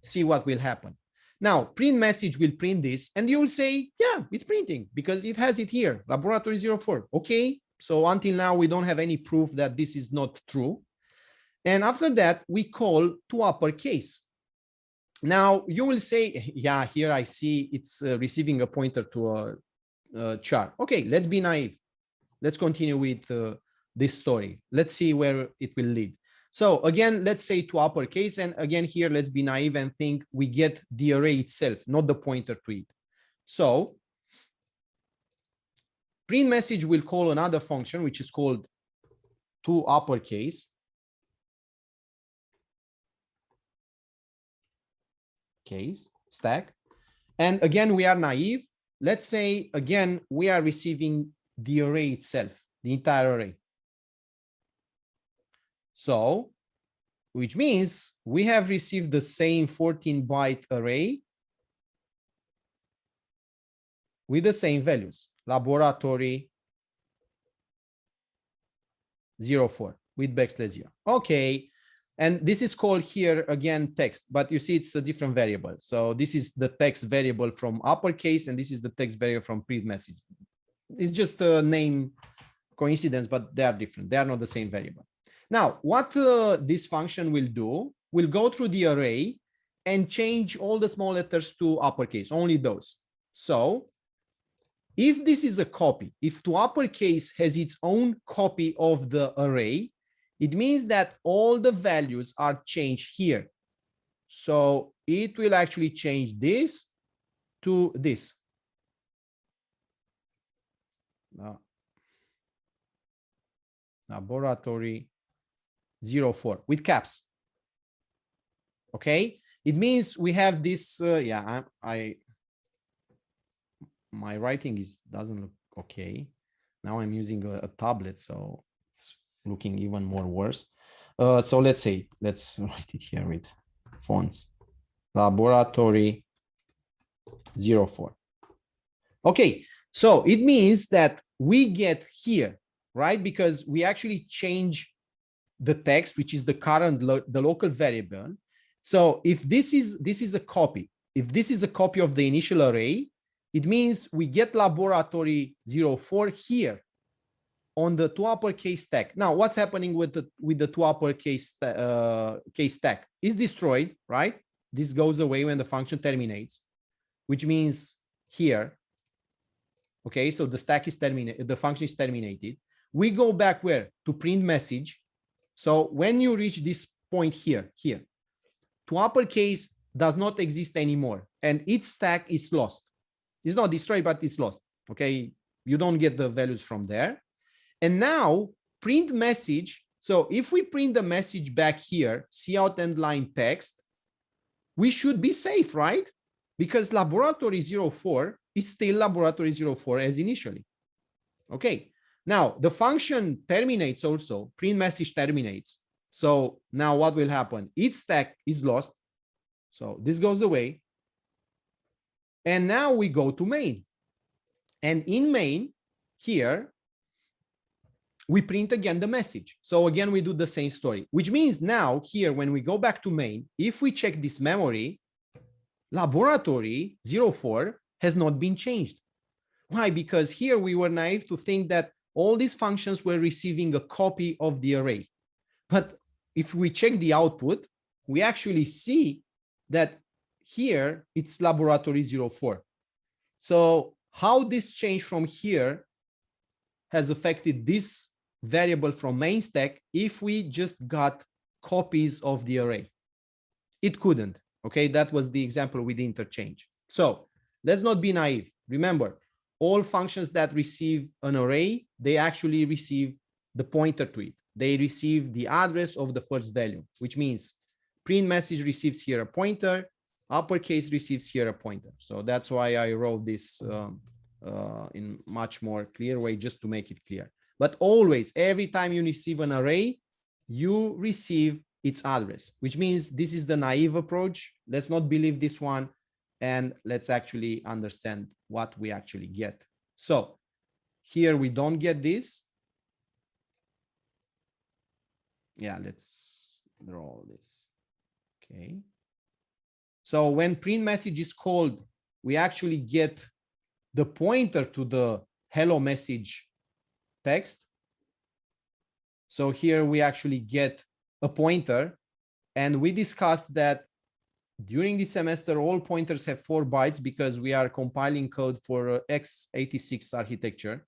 see what will happen. Now, print message will print this, and you will say, yeah, it's printing because it has it here, laboratory 04. Okay, so until now, we don't have any proof that this is not true. And after that, we call toUpper. Now, you will say, yeah, here I see it's receiving a pointer to a char. Okay, let's be naive. Let's continue with this story. Let's see where it will lead. So again, let's say toUpper, and again here, let's be naive and think we get the array itself, not the pointer to it. So print message will call another function, which is called toUpper stack. And again, we are naive. Let's say, again, we are receiving the array itself, the entire array. So, which means we have received the same 14-byte array with the same values, laboratory 04 with \0. Okay, and this is called here again text, but you see it's a different variable. So this is the text variable from uppercase, and this is the text variable from print message. It's just a name coincidence, but they are different. They are not the same variable. Now, what this function will do, will go through the array and change all the small letters to uppercase, only those. So if this is a copy, if toUpper has its own copy of the array, it means that all the values are changed here. So it will actually change this to this. Now, laboratory 04 with caps. Okay, it means we have this. Yeah, my writing doesn't look okay. Now I'm using a tablet, so looking even more worse. So let's write it here with fonts. Laboratory 04. Okay, so it means that we get here, right? Because we actually change the text, which is the current, the local variable. So if this is a copy, if this is a copy of the initial array, it means we get laboratory 04 here on the toUpper stack. Now, what's happening with the toUpper stack? Is destroyed, right? This goes away when the function terminates, which means here. Okay, so the stack is terminated, the function is terminated. We go back where? To print message. So when you reach this point here, toUpper does not exist anymore, and its stack is lost. It's not destroyed, but it's lost. Okay, you don't get the values from there. And now print message. So if we print the message back here, cout end line text, we should be safe, right? Because laboratory 04 is still laboratory 04 as initially. Okay, now the function terminates also, print message terminates. So now what will happen? Its stack is lost. So this goes away. And now we go to main. And in main, here, we print again the message. So again, we do the same story, which means now here, when we go back to main, if we check this memory, laboratory 04 has not been changed. Why? Because here we were naive to think that all these functions were receiving a copy of the array. But if we check the output, we actually see that here it's laboratory 04. So how this change from here has affected this variable from main stack if we just got copies of the array? It couldn't. Okay, that was the example with the interchange. So let's not be naive. Remember, all functions that receive an array, they actually receive the pointer to it. They receive the address of the first value, which means print message receives here a pointer, uppercase receives here a pointer. So that's why I wrote this in much more clear way, just to make it clear. But always, every time you receive an array, you receive its address, which means this is the naive approach. Let's not believe this one, and let's actually understand what we actually get. So here we don't get this. Yeah, let's draw this. Okay. So when print message is called, we actually get the pointer to the hello message text. So here we actually get a pointer, and we discussed that during this semester, all pointers have 4 bytes because we are compiling code for x86 architecture.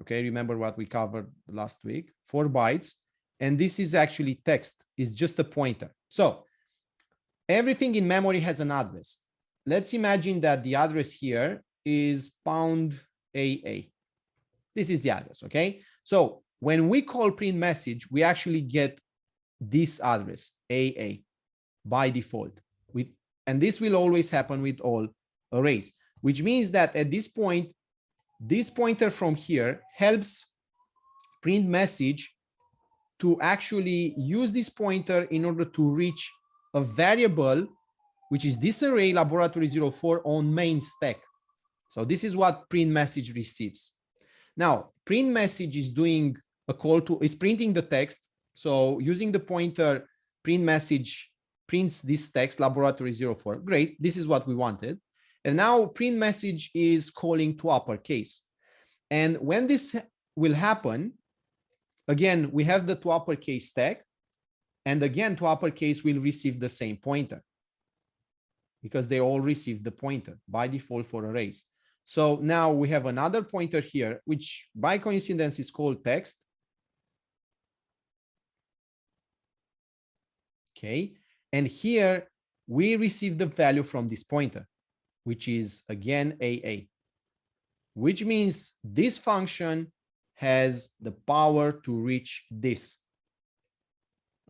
Okay, remember what we covered last week, 4 bytes. And this is actually text, it's just a pointer. So everything in memory has an address. Let's imagine that the address here is #AA. This is the address, okay? So when we call print message, we actually get this address, AA, by default. And this will always happen with all arrays, which means that at this point, this pointer from here helps print message to actually use this pointer in order to reach a variable, which is this array laboratory 04 on main stack. So this is what print message receives. Now, print message is doing a call to, it's printing the text. So using the pointer, print message prints this text, laboratory 04. Great, this is what we wanted. And now print message is calling to uppercase. And when this will happen, again, we have the to uppercase stack. And again, to uppercase will receive the same pointer because they all receive the pointer by default for arrays. So now we have another pointer here, which by coincidence is called text. Okay. And here we receive the value from this pointer, which is again AA, which means this function has the power to reach this.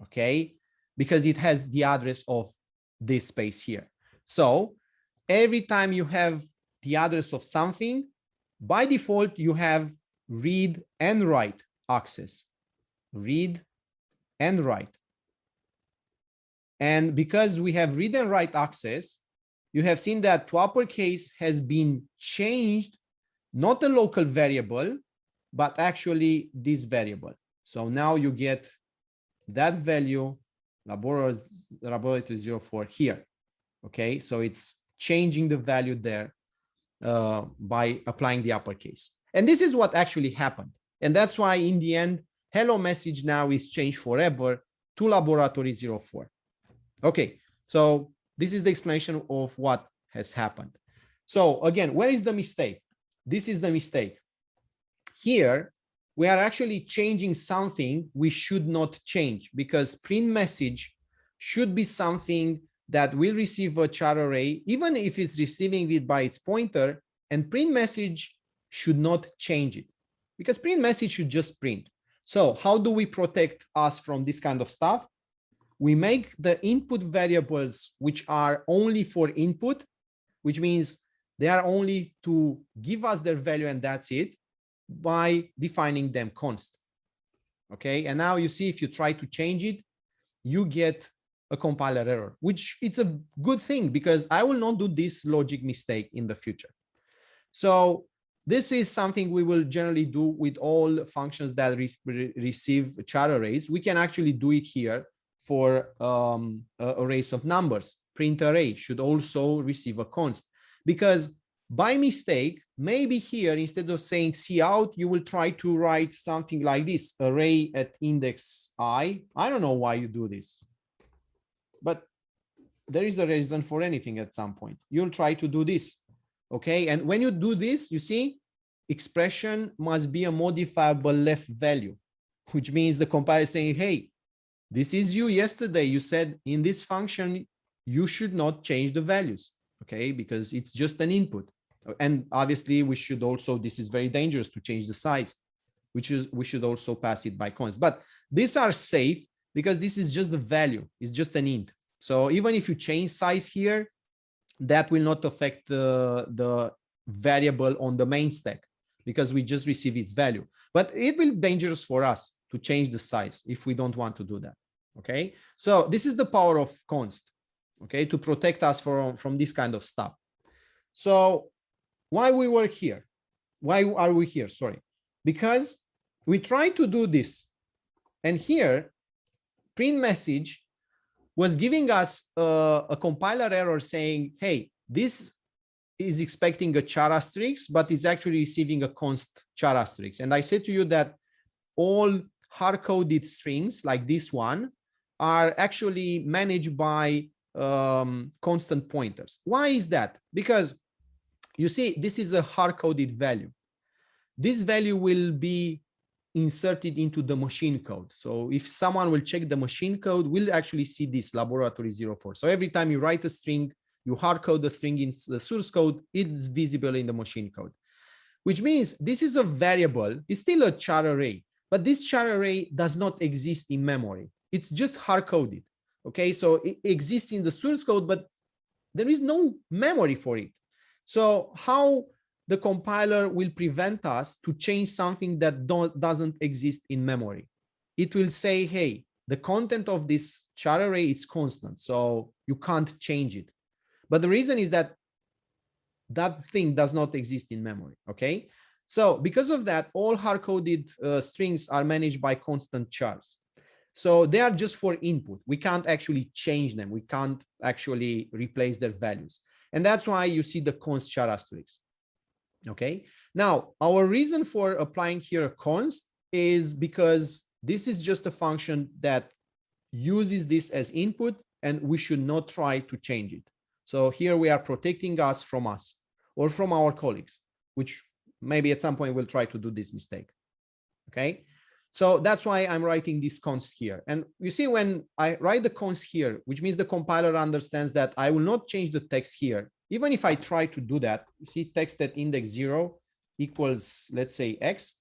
Okay, because it has the address of this space here. So every time you have the address of something, by default, you have read and write access. read and write. And because we have read and write access, you have seen that toUpper case has been changed, not a local variable, but actually this variable. So now you get that value, laboratory 04 here. Okay, so it's changing the value there by applying the uppercase. And this is what actually happened. And that's why in the end, hello message now is changed forever to laboratory 04. Okay, so this is the explanation of what has happened. So again, where is the mistake? This is the mistake. Here, we are actually changing something we should not change, because print message should be something that will receive a char array, even if it's receiving it by its pointer, and print message should not change it, because print message should just print. So how do we protect us from this kind of stuff? We make the input variables which are only for input, which means they are only to give us their value and that's it, by defining them const. Okay, and now you see if you try to change it, you get a compiler error, which it's a good thing because I will not do this logic mistake in the future. So this is something we will generally do with all functions that receive char arrays. We can actually do it here for arrays of numbers. Print array should also receive a const, because by mistake, maybe here, instead of saying cout, you will try to write something like this, array at index I. I don't know why you do this, but there is a reason for anything at some point. You'll try to do this, okay? And when you do this, you see, expression must be a modifiable left value, which means the compiler is saying, hey, this is you yesterday. You said in this function, you should not change the values, okay? Because it's just an input. And obviously we should also, this is very dangerous to change the size, which is, we should also pass it by const. But these are safe because this is just the value, it's just an int. So even if you change size here, that will not affect the variable on the main stack, because we just receive its value. But it will be dangerous for us to change the size if we don't want to do that, okay? So this is the power of const, okay, to protect us from this kind of stuff. So why we work here? Why are we here? Sorry, because we try to do this, and here print message was giving us a compiler error saying, hey, this is expecting a char asterisk, but it's actually receiving a const char asterisk. And I said to you that all hard-coded strings like this one are actually managed by constant pointers. Why is that? Because you see, this is a hard-coded value. This value will be inserted into the machine code. So if someone will check the machine code, we'll actually see this laboratory 04. So every time you write a string, you hard-code the string in the source code, it's visible in the machine code, which means this is a variable. It's still a char array, but this char array does not exist in memory. It's just hard-coded. Okay, so it exists in the source code, but there is no memory for it. So how the compiler will prevent us to change something that doesn't exist in memory? It will say, hey, the content of this char array is constant, so you can't change it. But the reason is that that thing does not exist in memory, okay? So because of that, all hard-coded strings are managed by constant chars. So they are just for input. We can't actually change them. We can't actually replace their values. And that's why you see the const char asterisk. Okay. Now, our reason for applying here a const is because this is just a function that uses this as input, and we should not try to change it. So here we are protecting us from us or from our colleagues, which maybe at some point we'll try to do this mistake. Okay. So that's why I'm writing this const here. And you see, when I write the const here, which means the compiler understands that I will not change the text here. Even if I try to do that, you see text at index 0 equals, let's say, x.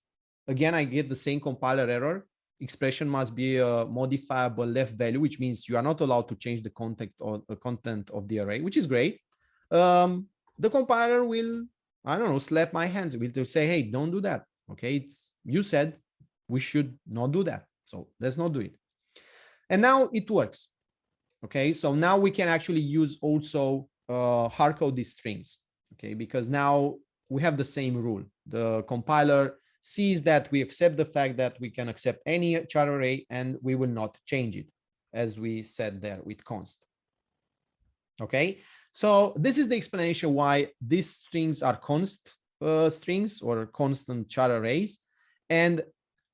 Again, I get the same compiler error. Expression must be a modifiable left value, which means you are not allowed to change the content of the array, which is great. The compiler will, I don't know, slap my hands. Will say, hey, don't do that. Okay, you said we should not do that. So let's not do it. And now it works. Okay, so now we can actually use also hard code these strings. Okay, because now we have the same rule. The compiler sees that we accept the fact that we can accept any char array and we will not change it, as we said there with const. Okay, so this is the explanation why these strings are const strings or constant char arrays. And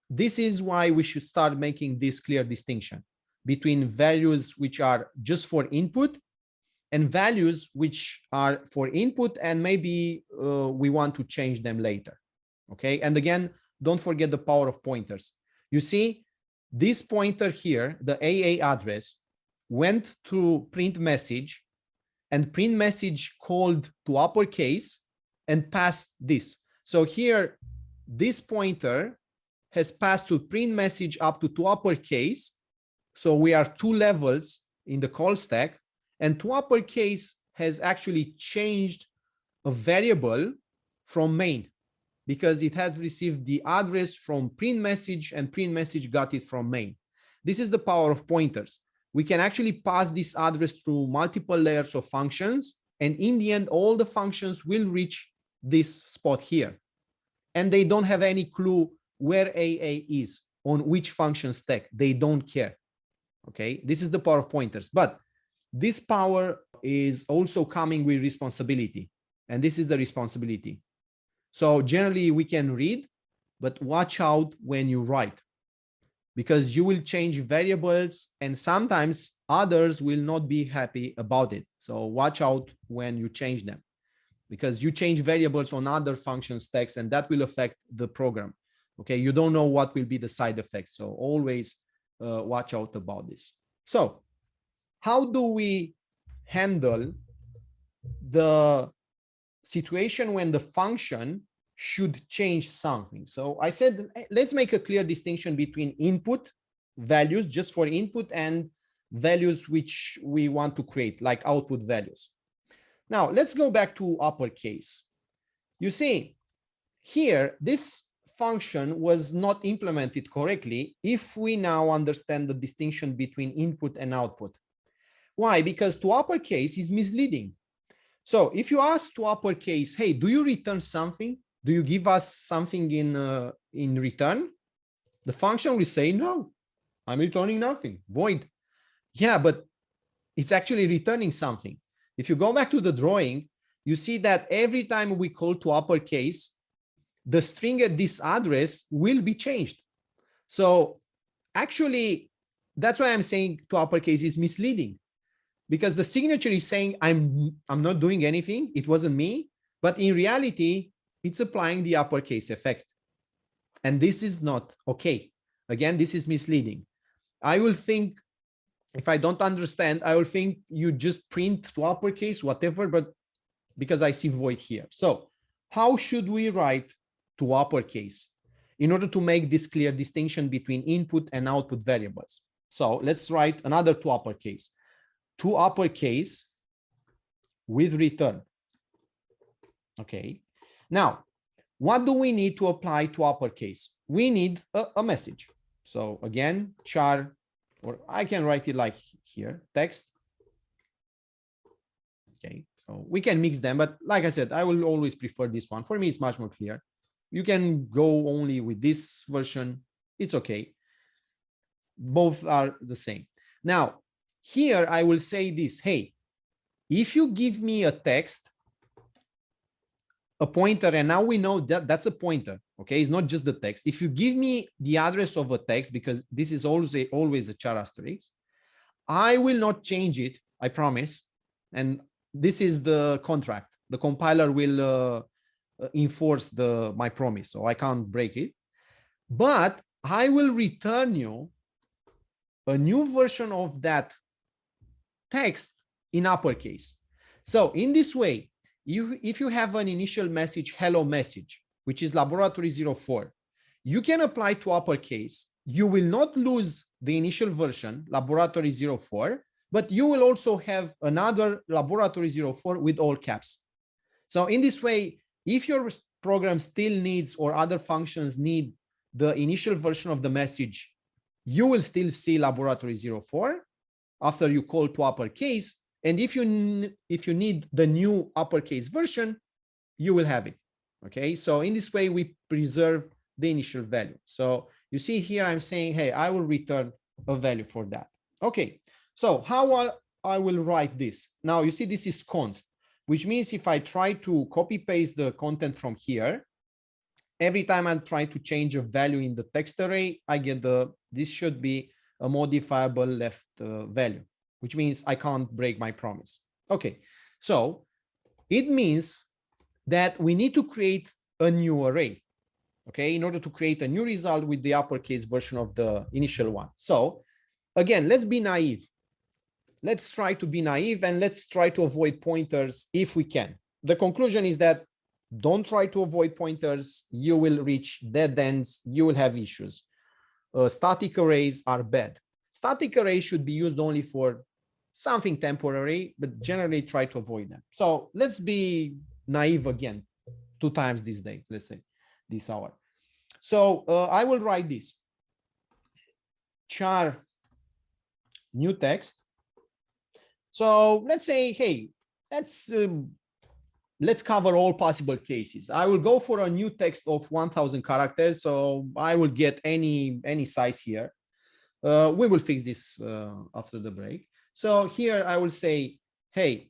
this is why we should start making this clear distinction between values which are just for input and values which are for input and maybe we want to change them later. Okay, and again, don't forget the power of pointers. You see, this pointer here, the AA address, went to print message, and print message called to uppercase and passed this. So here, this pointer has passed to print message up to uppercase. So we are two levels in the call stack, and to uppercase has actually changed a variable from main because it had received the address from print message and print message got it from main. This is the power of pointers. We can actually pass this address through multiple layers of functions, and in the end, all the functions will reach this spot here. And they don't have any clue where AA is, on which function stack. They don't care. Okay, this is the power of pointers. But this power is also coming with responsibility. And this is the responsibility. So generally we can read, but watch out when you write, because you will change variables and sometimes others will not be happy about it. So watch out when you change them, because you change variables on other function stacks and that will affect the program. Okay, you don't know what will be the side effects. So always watch out about this. So how do we handle the situation when the function should change something? So I said, let's make a clear distinction between input values just for input and values which we want to create, like output values. Now let's go back to uppercase. You see here, this function was not implemented correctly if we now understand the distinction between input and output. Why? Because to uppercase is misleading. So if you ask to uppercase, hey, do you return something? Do you give us something in return? The function will say, no, I'm returning nothing, void. Yeah, but it's actually returning something. If you go back to the drawing, you see that every time we call to uppercase, the string at this address will be changed. So actually, that's why I'm saying to uppercase is misleading, because the signature is saying I'm not doing anything, it wasn't me, but in reality, it's applying the uppercase effect. And this is not okay. Again, this is misleading. I will think, if I don't understand, I will think you just print to uppercase, whatever, but because I see void here. So how should we write to uppercase in order to make this clear distinction between input and output variables? So let's write another to uppercase. To uppercase with return. Okay. Now, what do we need to apply to uppercase? We need a message. So again, char, or I can write it like here, text. Okay, so we can mix them, but like I said, I will always prefer this one. For me, it's much more clear. You can go only with this version. It's okay. Both are the same. Now, here I will say this, hey, if you give me a text, a pointer, and now we know that that's a pointer, okay? It's not just the text. If you give me the address of a text, because this is always a char asterisk, I will not change it, I promise. And this is the contract. The compiler will enforce my promise, so I can't break it. But I will return you a new version of that text in uppercase. So in this way, if you have an initial message, hello message, which is laboratory 04, you can apply to uppercase. You will not lose the initial version, laboratory 04, but you will also have another laboratory 04 with all caps. So in this way, if your program still needs or other functions need the initial version of the message you will still see laboratory 04 after you call to uppercase. And if you need the new uppercase version, you will have it. Okay, so in this way, we preserve the initial value. So you see here, I'm saying, hey, I will return a value for that. Okay, so how I will write this? Now you see this is const, which means if I try to copy paste the content from here, every time I try to change a value in the text array, I get this should be a modifiable left value, which means I can't break my promise. Okay, so it means that we need to create a new array, okay, in order to create a new result with the uppercase version of the initial one. So again, let's be naive. Let's try to be naive and let's try to avoid pointers if we can. The conclusion is that don't try to avoid pointers. You will reach dead ends. You will have issues. Static arrays are bad. Static arrays should be used only for something temporary, but generally try to avoid them. So let's be naive again, 2 times this day, let's say this hour. So I will write this char new text. So let's say, hey, let's cover all possible cases. I will go for a new text of 1000 characters. So I will get any size here. We will fix this after the break. So here I will say, hey,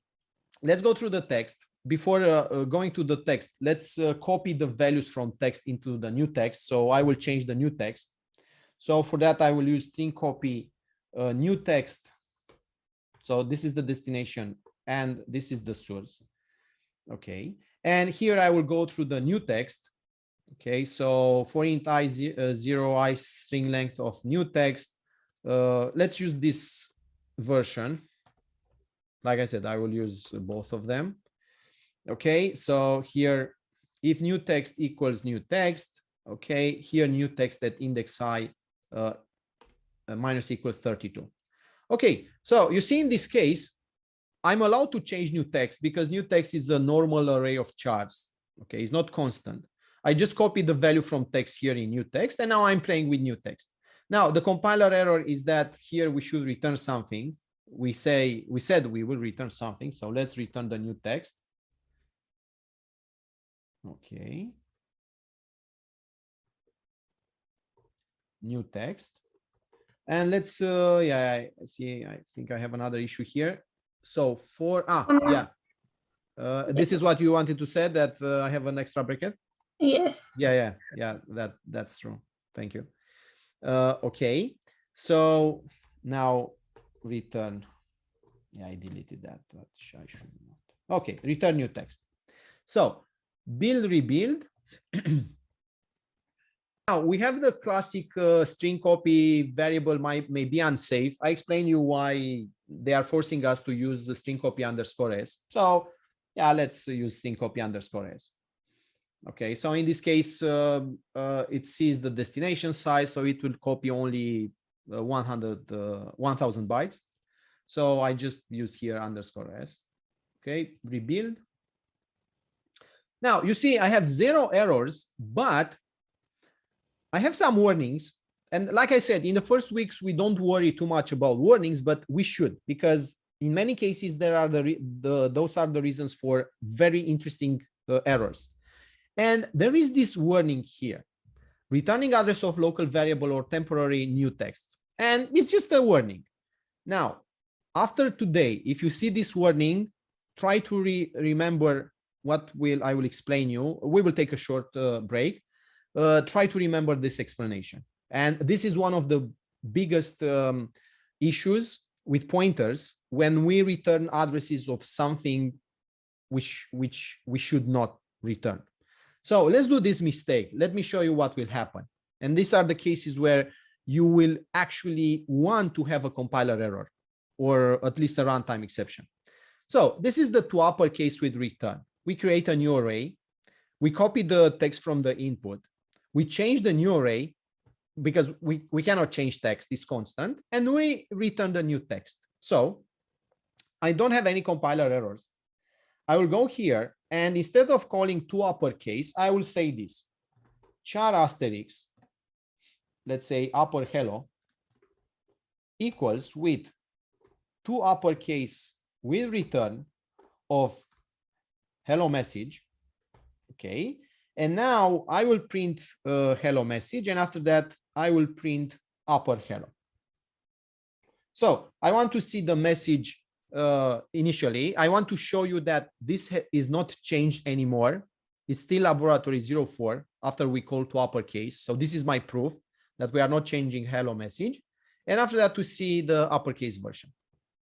let's go through the text. Before going to the text, let's copy the values from text into the new text. So I will change the new text. So for that, I will use string copy new text. So this is the destination and this is the source. Okay. And here I will go through the new text. Okay. So for int I 0 I string length of new text. Let's use this version. Like I said, I will use both of them. Okay, so here, if new text equals new text, okay, here new text at index I minus equals 32. Okay, so you see in this case, I'm allowed to change new text because new text is a normal array of chars. Okay, it's not constant. I just copied the value from text here in new text, and now I'm playing with new text. Now the compiler error is that here we should return something. We said we will return something, so let's return the new text. Okay. New text. And let's, yeah, I see, I think I have another issue here. So for, this is what you wanted to say, that I have an extra bracket? Yes. Yeah, that's true. Thank you. Okay. So now return. Yeah, I deleted that. I should not. Okay, return new text. So build, rebuild. Now we have the classic string copy variable may be unsafe. I explain you why they are forcing us to use the string copy underscore s. So yeah, let's use string copy underscore s. Okay, so in this case, it sees the destination size, so it will copy only 1000 bytes. So I just use here underscore s. Okay, rebuild. Now you see I have 0 errors, but I have some warnings. And like I said, in the first weeks, we don't worry too much about warnings, but we should, because in many cases, there are those are the reasons for very interesting errors. And there is this warning here, returning address of local variable or temporary new text. And it's just a warning. Now, after today, if you see this warning, try to remember what I will explain you. We will take a short break. Try to remember this explanation. And this is one of the biggest issues with pointers when we return addresses of something which we should not return. So let's do this mistake. Let me show you what will happen. And these are the cases where you will actually want to have a compiler error or at least a runtime exception. So this is the toUpper case with return. We create a new array. We copy the text from the input. We change the new array because we cannot change text, it's constant, and we return the new text. So I don't have any compiler errors. I will go here, and instead of calling toUpperCase, I will say this, char asterisk, let's say upper hello, equals with toUpperCase with return of hello message. Okay. And now I will print hello message. And after that, I will print upper hello. So I want to see the message initially. I want to show you that this is not changed anymore. It's still laboratory 04 after we call toUpperCase. So this is my proof that we are not changing hello message. And after that, to see the uppercase version.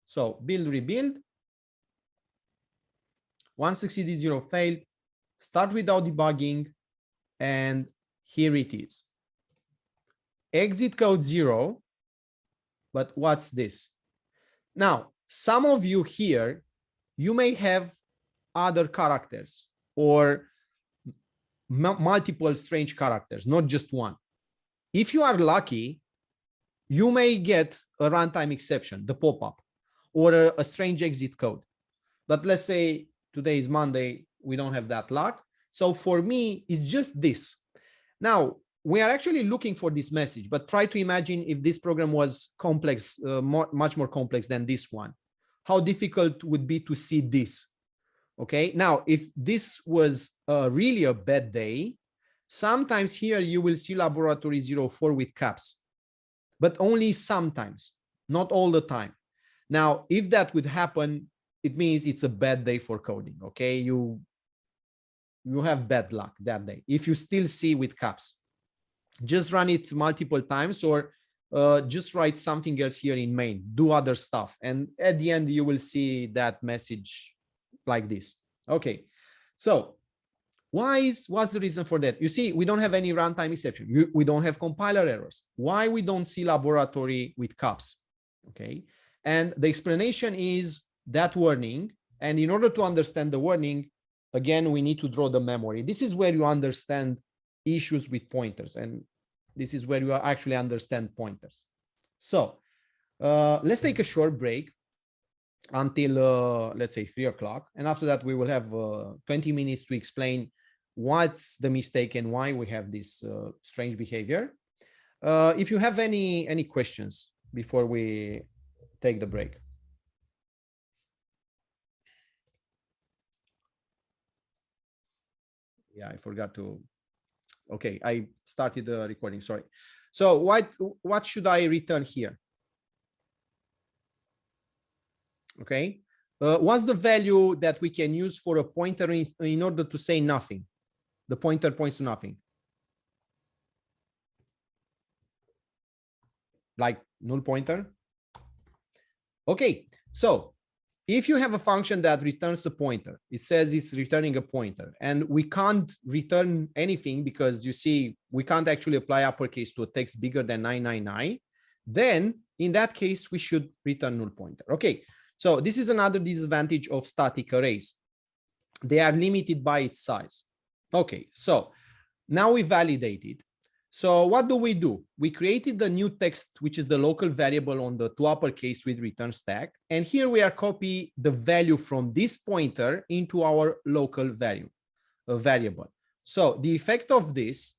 So build, rebuild. 1 succeeded, 0 failed. Start without debugging. And here it is. Exit code 0. But what's this? Now, some of you here, you may have other characters or multiple strange characters, not just one. If you are lucky, you may get a runtime exception, the pop-up, or a strange exit code. But let's say today is Monday, we don't have that luck. So for me, it's just this. Now, we are actually looking for this message, but try to imagine if this program was complex, much more complex than this one. How difficult would be to see this? Okay, now, if this was really a bad day, sometimes here you will see laboratory 04 with caps, but only sometimes, not all the time. Now, if that would happen, it means it's a bad day for coding, okay? You have bad luck that day. If you still see with caps, just run it multiple times or just write something else here in main, do other stuff. And at the end, you will see that message like this. Okay, so what's the reason for that? You see, we don't have any runtime exception. We don't have compiler errors. Why we don't see laboratory with caps? Okay, and the explanation is that warning. And in order to understand the warning, again, we need to draw the memory. This is where you understand issues with pointers, and this is where you actually understand pointers. So let's take a short break until let's say 3 o'clock, and after that we will have 20 minutes to explain what's the mistake and why we have this strange behavior. If you have any questions before we take the break. Yeah, I forgot to. Okay, I started the recording, sorry. So what should I return here? Okay, what's the value that we can use for a pointer in order to say nothing? The pointer points to nothing. Like null pointer. Okay, so if you have a function that returns a pointer, it says it's returning a pointer, and we can't return anything because you see, we can't actually apply uppercase to a text bigger than 999, then in that case, we should return null pointer. Okay, so this is another disadvantage of static arrays. They are limited by its size. Okay, so now we validated. So what do? We created the new text, which is the local variable on the toUpperCase with return stack. And here we are copying the value from this pointer into our local variable. So the effect of this,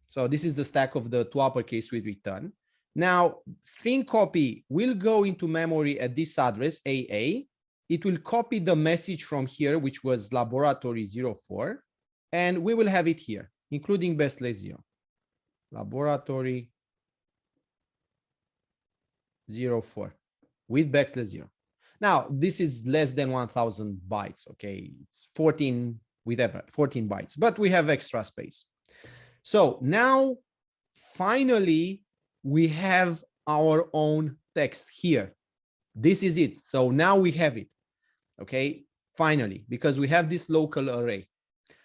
so this is the stack of the toUpperCase with return. Now, string copy will go into memory at this address, AA. It will copy the message from here, which was laboratory 04, and we will have it here, including \0. Laboratory 04 with \0. Now, this is less than 1000 bytes. Okay, it's 14 with 14 bytes, but we have extra space. So now, finally, we have our own text here. This is it. So now we have it. Okay, finally, because we have this local array.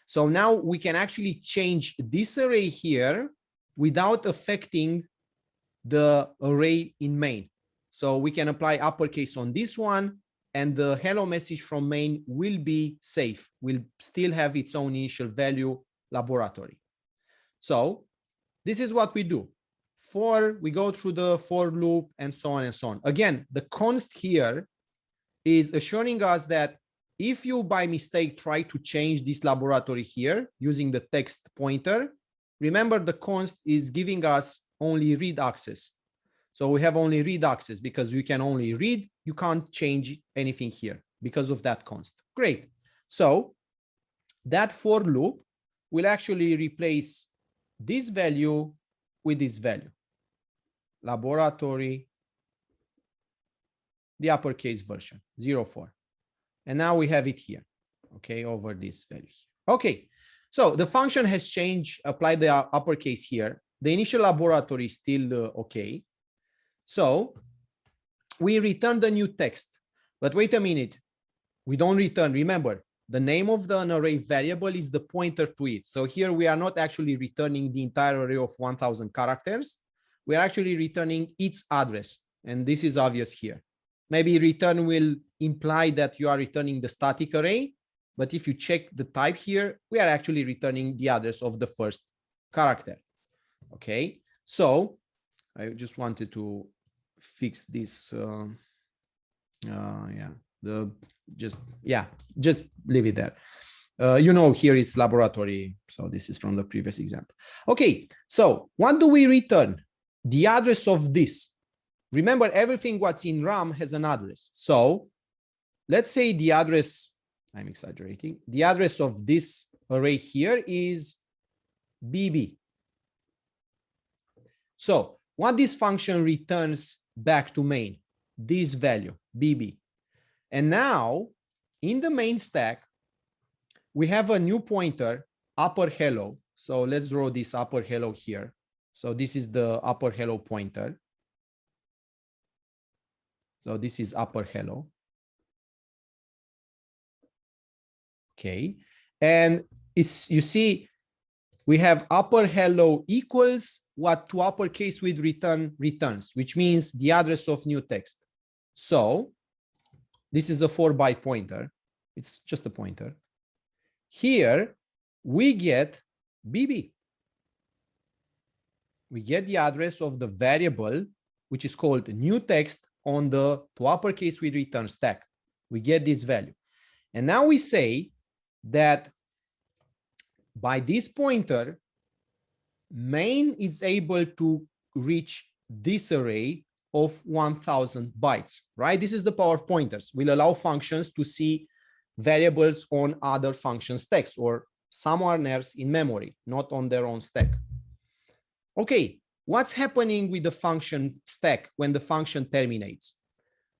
So now we can actually change this array here without affecting the array in main. So we can apply uppercase on this one, and the hello message from main will be safe, will still have its own initial value, laboratory. So this is what we do. We go through the for loop and so on and so on. Again, the const here is assuring us that if you by mistake try to change this laboratory here using the text pointer, remember the const is giving us only read access. So we have only read access because you can only read, you can't change anything here because of that const. Great. So that for loop will actually replace this value with this value. Laboratory, the uppercase version, 04. And now we have it here, okay, over this value here. Okay, so the function has changed, apply the uppercase here. The initial laboratory is still okay. So we return the new text, but wait a minute, we don't return, remember, the name of the array variable is the pointer to it. So here we are not actually returning the entire array of 1000 characters. We are actually returning its address. And this is obvious here. Maybe return will imply that you are returning the static array. But if you check the type here, we are actually returning the address of the first character. Okay, so I just wanted to fix this. Just leave it there. You know, here is laboratory. So this is from the previous example. Okay, so what do we return? The address of this. Remember, everything what's in RAM has an address. So let's say the address, I'm exaggerating, the address of this array here is BB. So what this function returns back to main, this value, BB. And now in the main stack, we have a new pointer, upper hello. So let's draw this upper hello here. So this is the upper hello pointer. So this is upper hello. Okay. And it's, you see, we have upper hello equals what to uppercase with return returns, which means the address of new text. So this is a 4-byte pointer. It's just a pointer. Here we get BB. We get the address of the variable, which is called new text on the to uppercase with return stack. We get this value. And now we say that by this pointer, main is able to reach this array of 1000 bytes, right? This is the power of pointers. Will allow functions to see variables on other function stacks or somewhere else in memory, not on their own stack. Okay, what's happening with the function stack when the function terminates?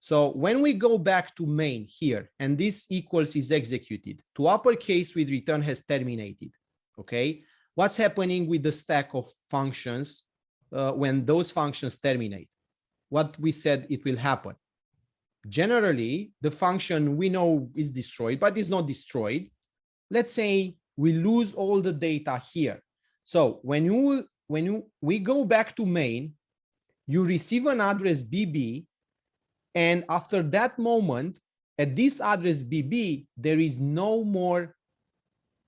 So when we go back to main here, and this equals is executed, to uppercase with return has terminated, okay? What's happening with the stack of functions when those functions terminate? What we said it will happen. Generally, the function we know is destroyed, but is not destroyed. Let's say we lose all the data here. So when we go back to main, you receive an address BB, and after that moment, at this address BB, there is no more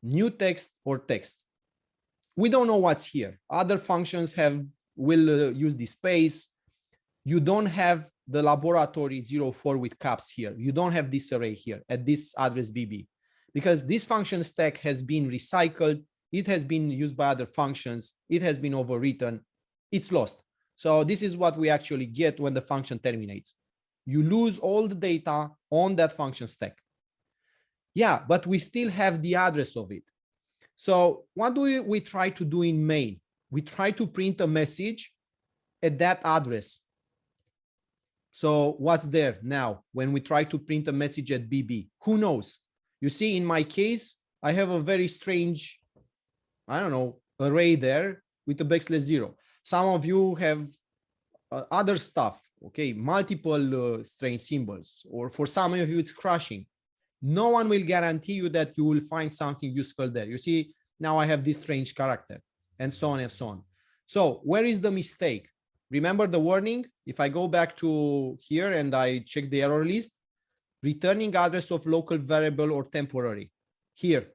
new text or text. We don't know what's here. Other functions will use the space. You don't have the laboratory 04 with caps here. You don't have this array here at this address BB, because this function stack has been recycled. It has been used by other functions. It has been overwritten. It's lost. So this is what we actually get when the function terminates. You lose all the data on that function stack. Yeah, but we still have the address of it. So what do we try to do in main? We try to print a message at that address. So what's there now when we try to print a message at BB? Who knows? You see, in my case, I have a very strange, I don't know, array there with a \0. Some of you have other stuff, okay, multiple strange symbols, or for some of you, it's crashing. No one will guarantee you that you will find something useful there. You see, now I have this strange character, and so on and so on. So where is the mistake? Remember the warning? If I go back to here and I check the error list, returning address of local variable or temporary. Here,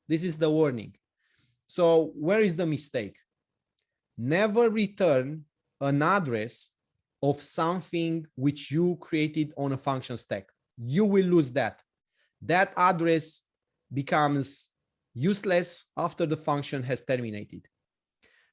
this is the warning. So where is the mistake? Never return an address of something which you created on a function stack. You will lose that. That address becomes useless after the function has terminated.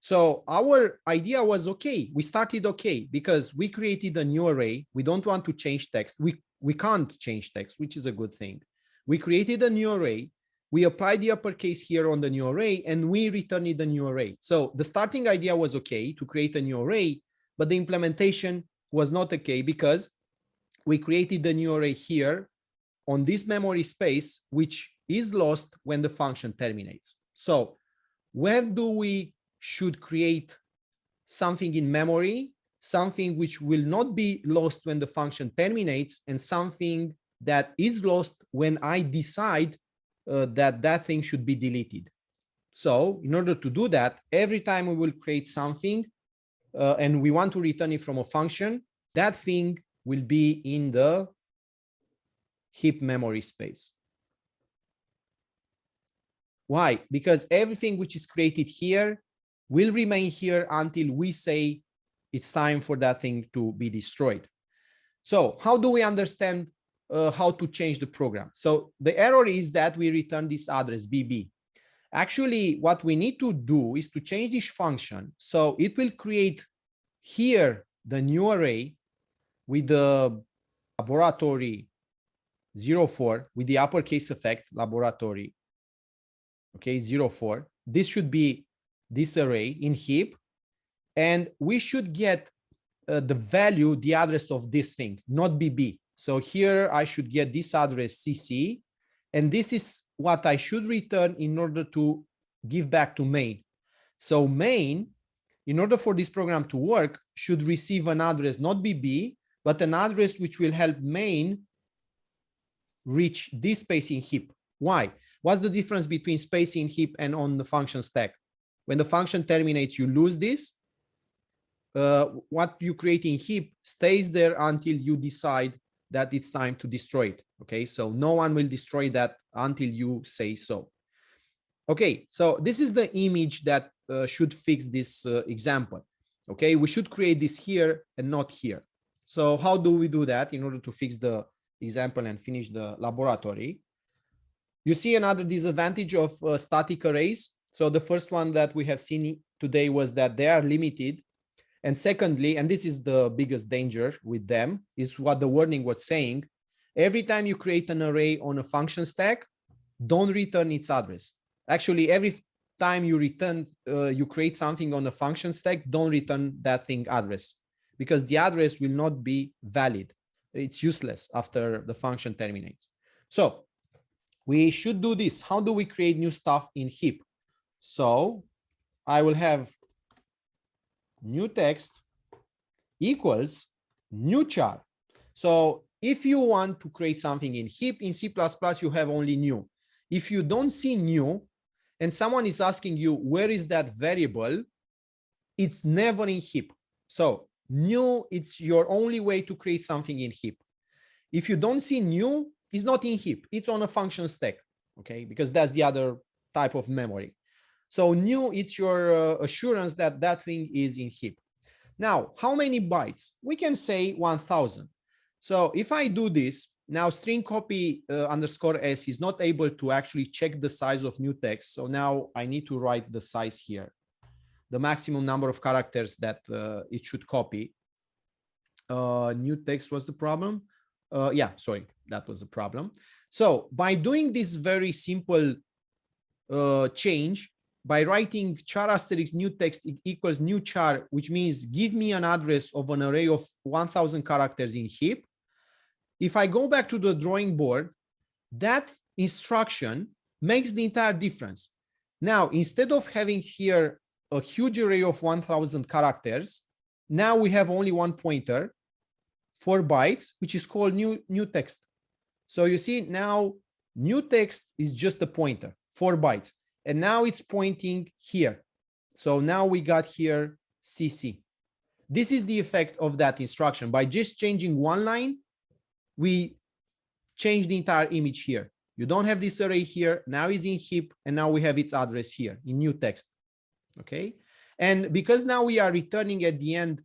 So our idea was okay. We started okay because we created a new array. We don't want to change text. We can't change text, which is a good thing. We created a new array. We applied the uppercase here on the new array and we returned the new array. So the starting idea was okay to create a new array, but the implementation was not okay because we created the new array here on this memory space, which is lost when the function terminates. So where do we should create something in memory, something which will not be lost when the function terminates, and something that is lost when I decide that thing should be deleted. So in order to do that, every time we will create something and we want to return it from a function, that thing will be in the heap memory space. Why? Because everything which is created here will remain here until we say it's time for that thing to be destroyed. So how do we understand how to change the program? So the error is that we return this address BB. Actually, what we need to do is to change this function. So it will create here the new array with the laboratory 04 with the uppercase effect laboratory. Okay, 04. This should be this array in heap, and we should get the value, the address of this thing, not BB. So here I should get this address CC, and this is what I should return in order to give back to main. So main, in order for this program to work, should receive an address, not BB, but an address which will help main reach this space in heap. Why? What's the difference between space in heap and on the function stack? When the function terminates, you lose this. What you create in heap stays there until you decide that it's time to destroy it. Okay, so no one will destroy that until you say so. Okay, so this is the image that should fix this example. Okay, we should create this here and not here. So how do we do that in order to fix the example and finish the laboratory? You see another disadvantage of static arrays. So the first one that we have seen today was that they are limited. And secondly, and this is the biggest danger with them, is what the warning was saying. Every time you create an array on a function stack, don't return its address. Actually, every time you return, you create something on a function stack, don't return that thing address, because the address will not be valid. It's useless after the function terminates. So we should do this. How do we create new stuff in heap? So I will have new text equals new char. So if you want to create something in heap, in C++, you have only new. If you don't see new and someone is asking you, where is that variable? It's never in heap. So new, it's your only way to create something in heap. If you don't see new, it's not in heap. It's on a function stack, okay? Because that's the other type of memory. So new, it's your assurance that that thing is in heap. Now, how many bytes? We can say 1000. So if I do this, now string copy underscore s is not able to actually check the size of new text. So now I need to write the size here, the maximum number of characters that it should copy. New text was the problem. Yeah, sorry, that was the problem. So by doing this very simple change, by writing char asterisk new text equals new char, which means give me an address of an array of 1000 characters in heap. If I go back to the drawing board, that instruction makes the entire difference. Now, instead of having here a huge array of 1000 characters, now we have only one pointer, 4 bytes, which is called new text. So you see now new text is just a pointer, 4 bytes. And now it's pointing here. So now we got here CC. This is the effect of that instruction. By just changing one line, we change the entire image here. You don't have this array here. Now it's in heap, and now we have its address here in new text. Okay. And because now we are returning at the end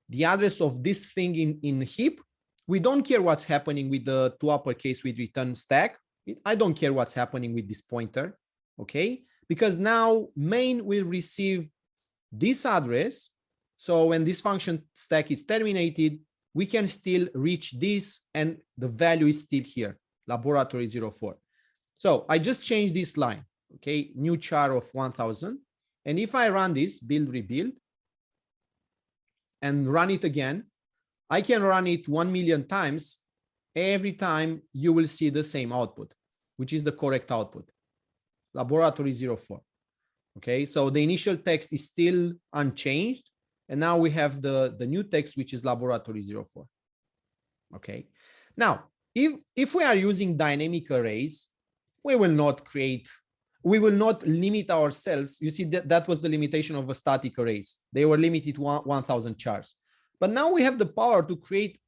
the address of this thing in heap, we don't care what's happening with the toUppercase with return stack. I don't care what's happening with this pointer. Okay, because now main will receive this address. So when this function stack is terminated, we can still reach this and the value is still here, laboratory 04. So I just changed this line, okay, new char of 1000. And if I run this build rebuild and run it again, I can run it 1 million times. Every time you will see the same output, which is the correct output, laboratory 04. Okay, so the initial text is still unchanged. And now we have the new text, which is laboratory 04. Okay, now if we are using dynamic arrays, we will not limit ourselves. You see that was the limitation of a static arrays. They were limited to 1000 chars. But now we have the power to create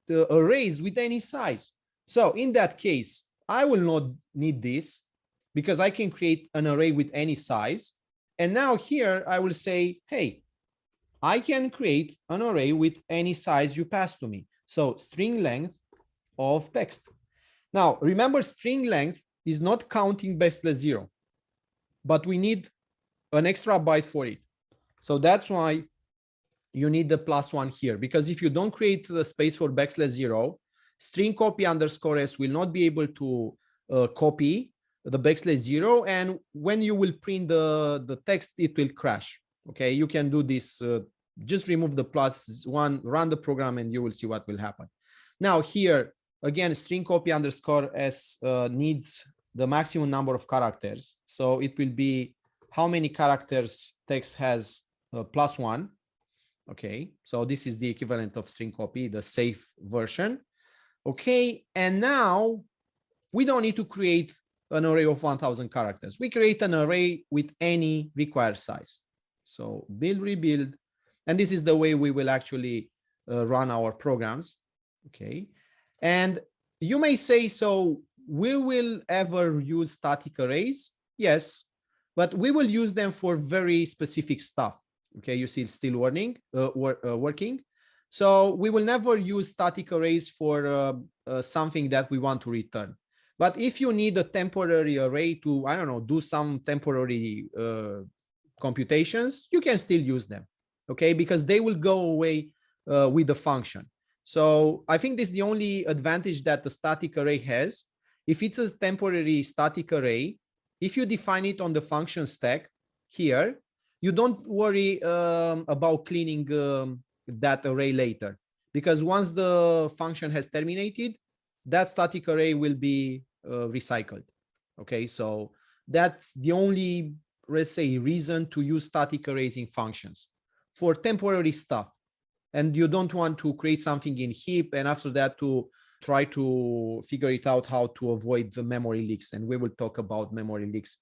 the arrays with any size. So in that case, I will not need this because I can create an array with any size. And now here I will say, hey, I can create an array with any size you pass to me. So string length of text. Now, remember, string length is not counting \0, but we need an extra byte for it. So that's why you need the +1 here, because if you don't create the space for \0, string copy underscore s will not be able to copy the \0. And when you will print the text, it will crash. Okay, you can do this. Just remove the +1, run the program, and you will see what will happen. Now here, again, string copy underscore s needs the maximum number of characters. So it will be how many characters text has +1. Okay, so this is the equivalent of string copy, the safe version. Okay, and now we don't need to create an array of 1000 characters. We create an array with any required size. So build, rebuild, and this is the way we will actually run our programs. Okay, and you may say, so we will ever use static arrays? Yes, but we will use them for very specific stuff. Okay, you see it's still working. So we will never use static arrays for something that we want to return. But if you need a temporary array to, I don't know, do some temporary computations, you can still use them, okay, because they will go away with the function. So I think this is the only advantage that the static array has. If it's a temporary static array, if you define it on the function stack here, you don't worry about cleaning that array later, because once the function has terminated, that static array will be recycled. Okay, so that's the only, let's say, reason to use static arrays in functions for temporary stuff. And you don't want to create something in Heap and after that to try to figure it out how to avoid the memory leaks. And we will talk about memory leaks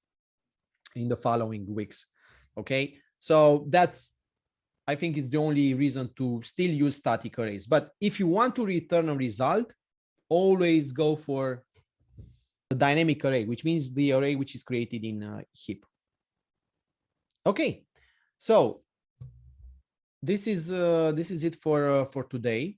in the following weeks. Okay, so that's, I think it's the only reason to still use static arrays. But if you want to return a result, always go for the dynamic array, which means the array which is created in Heap. Okay, so this is it for today.